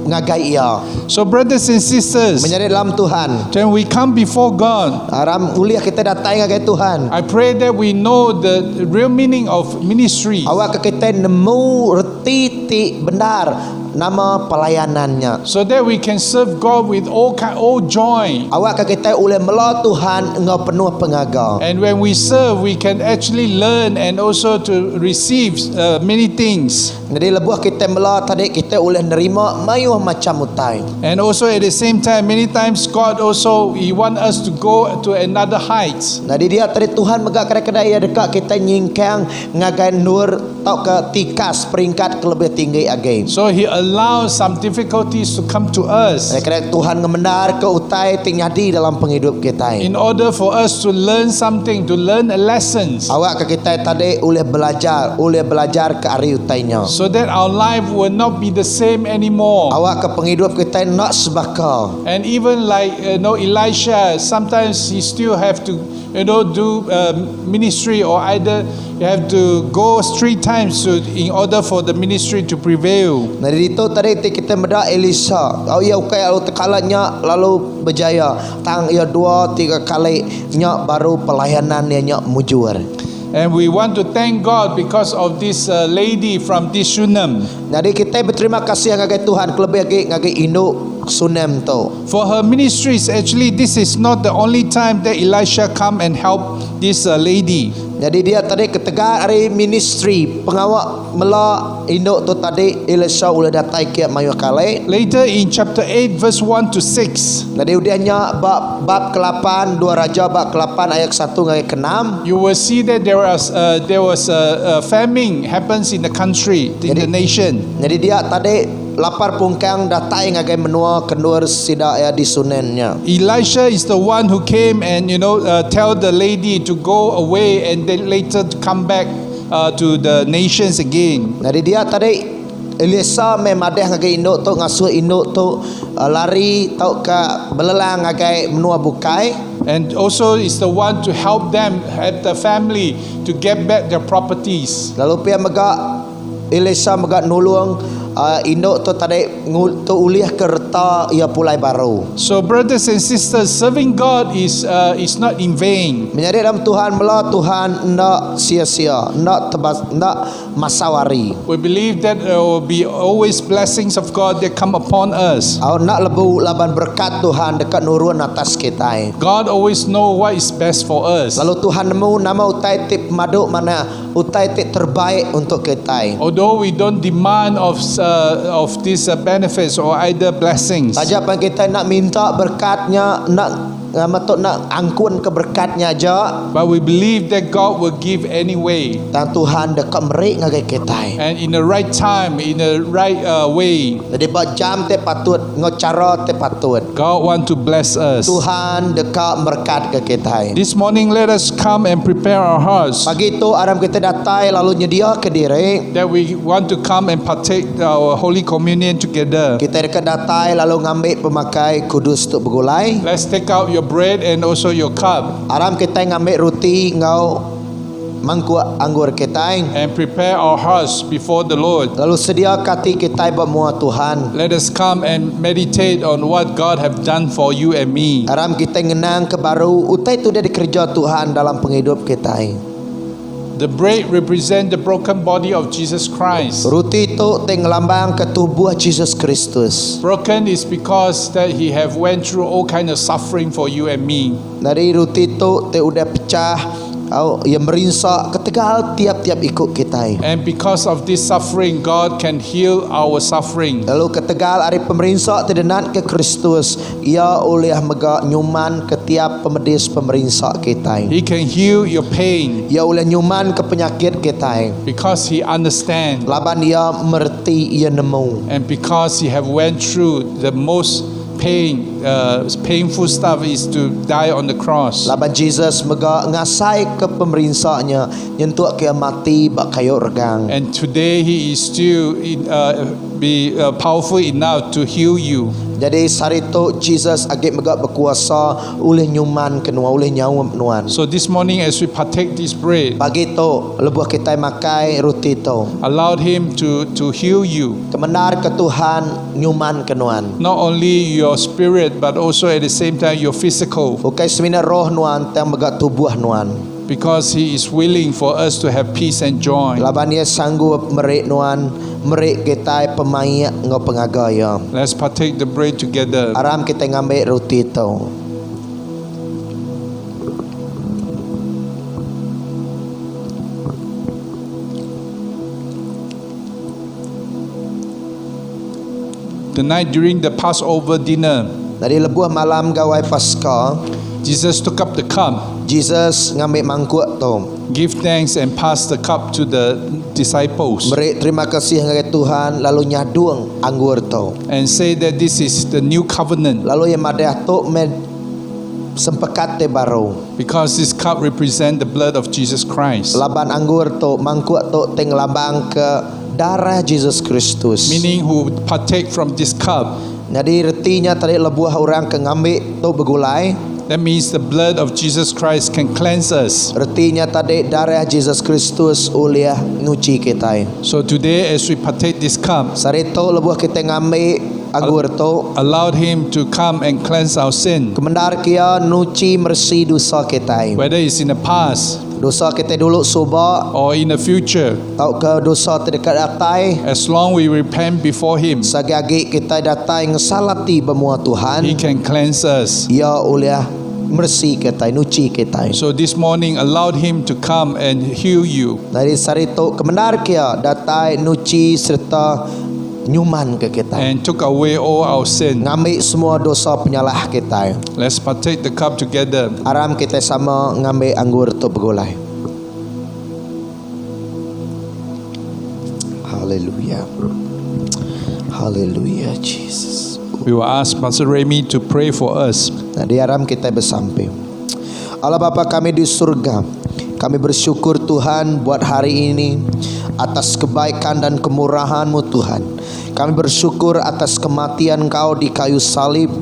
ngagai ia. So brothers and sisters, Menjadi dalam Tuhan. when we come before God, Aram uliah kita datang ngagai Tuhan. I pray that we know the real meaning of ministry, Awak ke kita nemu reti benar nama pelayanannya. so that we can serve God with all joy. Awak ke kita oleh melo Tuhan ngau penuh pengagal. And when we serve, we can actually learn and also to receive many things. Jadi lebuh kita melo tadi kita oleh nerima mayuh macam utai. And also at the same time, many times God also He want us to go to another heights. Jadi dia tadi Tuhan megak kedai ia dekat kita nyingkang ngagai nur tau ke tikas peringkat ke lebih tinggi again. So He allows some difficulties to come to us Kadang Tuhan ngemendar ke utai tinyadi dalam penghidup kita. in order for us to learn something, to learn a lessons, Awak ke kita tadi oleh belajar ke ari utainya. so that our life will not be the same anymore. Awak ke penghidup kita nak sebaka. And even like Elisha, sometimes he still have to do ministry, or either you have to go 3 times in order for the ministry to prevail. Dari itu tadi kita beda Elisa. Ia ukai lalu tekalanya lalu berjaya. Tang ia 2-3 kali nya baru pelayanan nya mujur. And we want to thank God because of this lady from this Shunem. Jadi kita berterima kasih ngagai Tuhan kelebih lagi ngagai induk Sunem tu. For her ministries, actually this is not the only time that Elisha come and help this lady. Jadi dia tadi ketegar hari ministry pengawak mela induk tu tadi Elisa ulah datang ke mayu kali. Later in chapter 8 verse 1 to 6, Jadi udahnya bab ke-8 2 Raja bab ke-8 ayat 1 hingga ke-6. you will see that there was a famine happens in the country, in the nation. Jadi dia tadi lapar pungkang datang ngagai menua kendur sida ya di sunennya. Elisha is the one who came and tell the lady to go away and then later to come back to the nations again. Jadi dia tadi Elisa memadeh ngagai induk tu ngasuh induk tu lari tau ka belelang ngagai menua bukai. And also is the one to help them, help the family to get back their properties. Lalu pia megak Elisa megak nulung induk tu tadi tu uliah kereta ia pulai baru. So brothers and sisters, serving God is not in vain. Menjadi dalam Tuhan mela Tuhan nak sia-sia, nak masawari. We believe that there will be always blessings of God that come upon us. Au nak lebu laban berkat Tuhan dekat nurun atas kita. God always know what is best for us. Lalu Tuhan nemu nama utai tip madu mana utai tip terbaik untuk kita. Although we don't demand of these benefits or either blessings, Saja pun kita nak minta berkatnya, nak angkun keberkatnya aja. but we believe that God will give anyway, Dan Tuhan dekat merik ngagai kita. and in the right time, in the right way. Jadi buat jam te patut, ngocara te patut. God want to bless us. Tuhan dekat berkat ke kita. This morning, let us come and prepare our hearts Pagi tu aram kita datai lalu nyedia ke diri. that we want to come and partake our Holy Communion together. Kita dekat datai lalu ngambil pemakai kudus untuk bergulai. Let's take out your bread and also your cup Aram kita ngambil roti ngau mangkuk anggur kita. and prepare our hearts before the Lord. Lalu sedia kati kita bermua Tuhan. Let us come and meditate on what God have done for you and me. Aram kita ngenang ke baru utai tu dia dikerja Tuhan dalam penghidup kita. The bread represent the broken body of Jesus Christ. Roti tu teng lambang ke tubuh Jesus Kristus. Broken is because that he have went through all kind of suffering for you and me. Dari roti tu te udah pecah yang merinsak ketegal tiap-tiap ikut kita. And because of this suffering, God can heal our suffering. Lalu ketegal hari pemerinsak terdenat ke Kristus, ia oleh mega nyuman ketiap pemedis pemerinsak kita. He can heal your pain Ia oleh nyuman ke penyakit kita. because he understands, Laban ia merti ia nemu. and because he have went through the most painful stuff is to die on the cross. Laban Jesus mega ngasai ke pemerinsaknya nyentuh ke mati bak kayu regang. And today he is still powerful enough to heal you. Jadi sarito Jesus agak mega berkuasa oleh nyuman kenua oleh nyawa nuan. So this morning as we partake this bread, Pagi tu lebuh kita makai roti tu. allow him to heal you. Kemenar ke Tuhan nyuman kenuan. Not only your spirit but also at the same time your physical, Bukai semina roh nuan tang mega tubuh nuan. because he is willing for us to have peace and joy. Laban ia sanggup merik nuan, merik kita pemayak ngau pengagaya. Let's partake the bread together. Aram kita ngambil roti tu. The night during the Passover dinner, Dari lebuh malam gawai Paskah, Jesus took up the cup, Jesus ngambil mangkuk tu. give thanks and pass the cup to the disciples, Merik terima kasih kepada Tuhan lalu nyadung anggur tu. and say that this is the new covenant, Lalu yang madah tu sempekat te baru. because this cup represents the blood of Jesus Christ. Laban anggur tu mangkuk tu teng lambang ke darah Jesus Kristus. Meaning who partake from this cup, Jadi retinya tadi lebuah orang ke ngambil tu bergulai. that means the blood of Jesus Christ can cleanse us. Retinya tadi darah Jesus Kristus oleh nyuci kita. So today as we partake this cup, Sarito lebuah kita ngambil anggur tu. allowed him to come and cleanse our sin, Kemendar kia nuci mersi dosa kita. whether it's in the past Dosa kita dulu subak or in the future. atau ke dosa terdekat datai. As long we repent before him, Sagagi kita datai ngesalati bemua he Tuhan. can cleanse us. Ia oleh mersi kita, nuci kita. So this morning allowed him to come and heal you. Dari sarito kemendar kia datai nuci serta nyuman ke kita. And took away all our sin. Ngambil semua dosa penyalah kita. Let's partake the cup together. Aram kita sama ngambil anggur tu bergulai. Hallelujah. Hallelujah Jesus. We will ask Pastor Remy to pray for us. Nah, di aram kita bersampai. Allah Bapa kami di surga, kami bersyukur Tuhan buat hari ini. atas kebaikan dan kemurahan-Mu Tuhan. Kami bersyukur atas kematian Engkau di kayu salib.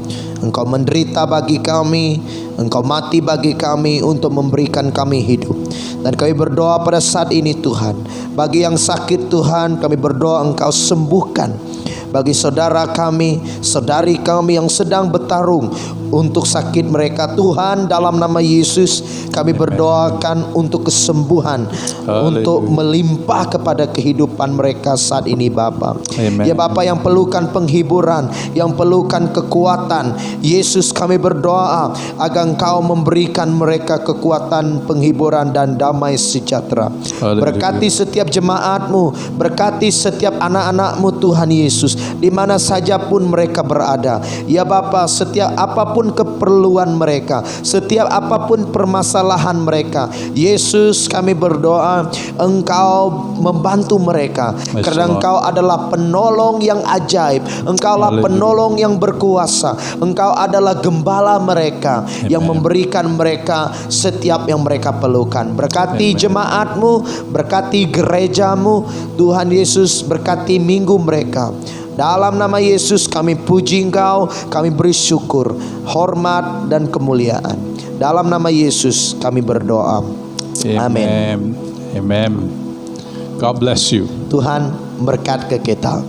Engkau menderita bagi kami, Engkau mati bagi kami untuk memberikan kami hidup. Dan kami berdoa pada saat ini Tuhan, bagi yang sakit Tuhan, kami berdoa Engkau sembuhkan. Bagi saudara kami, saudari kami yang sedang bertarung untuk sakit mereka, Tuhan, dalam nama Yesus kami berdoakan untuk kesembuhan, untuk melimpah kepada kehidupan mereka saat ini Bapa. Ya Bapa, yang perlukan penghiburan, yang perlukan kekuatan, Yesus kami berdoa agar Engkau memberikan mereka kekuatan, penghiburan dan damai sejahtera. Berkati setiap jemaat-Mu, berkati setiap anak-anak-Mu Tuhan Yesus, di mana saja pun mereka berada. Ya Bapa, setiap apapun keperluan mereka, setiap apapun permasalahan mereka, Yesus kami berdoa Engkau membantu mereka, karena Engkau adalah penolong yang ajaib, Engkau adalah penolong yang berkuasa, Engkau adalah gembala mereka yang memberikan mereka setiap yang mereka perlukan. Berkati jemaat-Mu, berkati gereja-Mu Tuhan Yesus, berkati minggu mereka. Dalam nama Yesus kami puji Engkau, kami beri syukur, hormat dan kemuliaan. Dalam nama Yesus kami berdoa. Amin. Amen. God bless you. Tuhan berkat ke kita.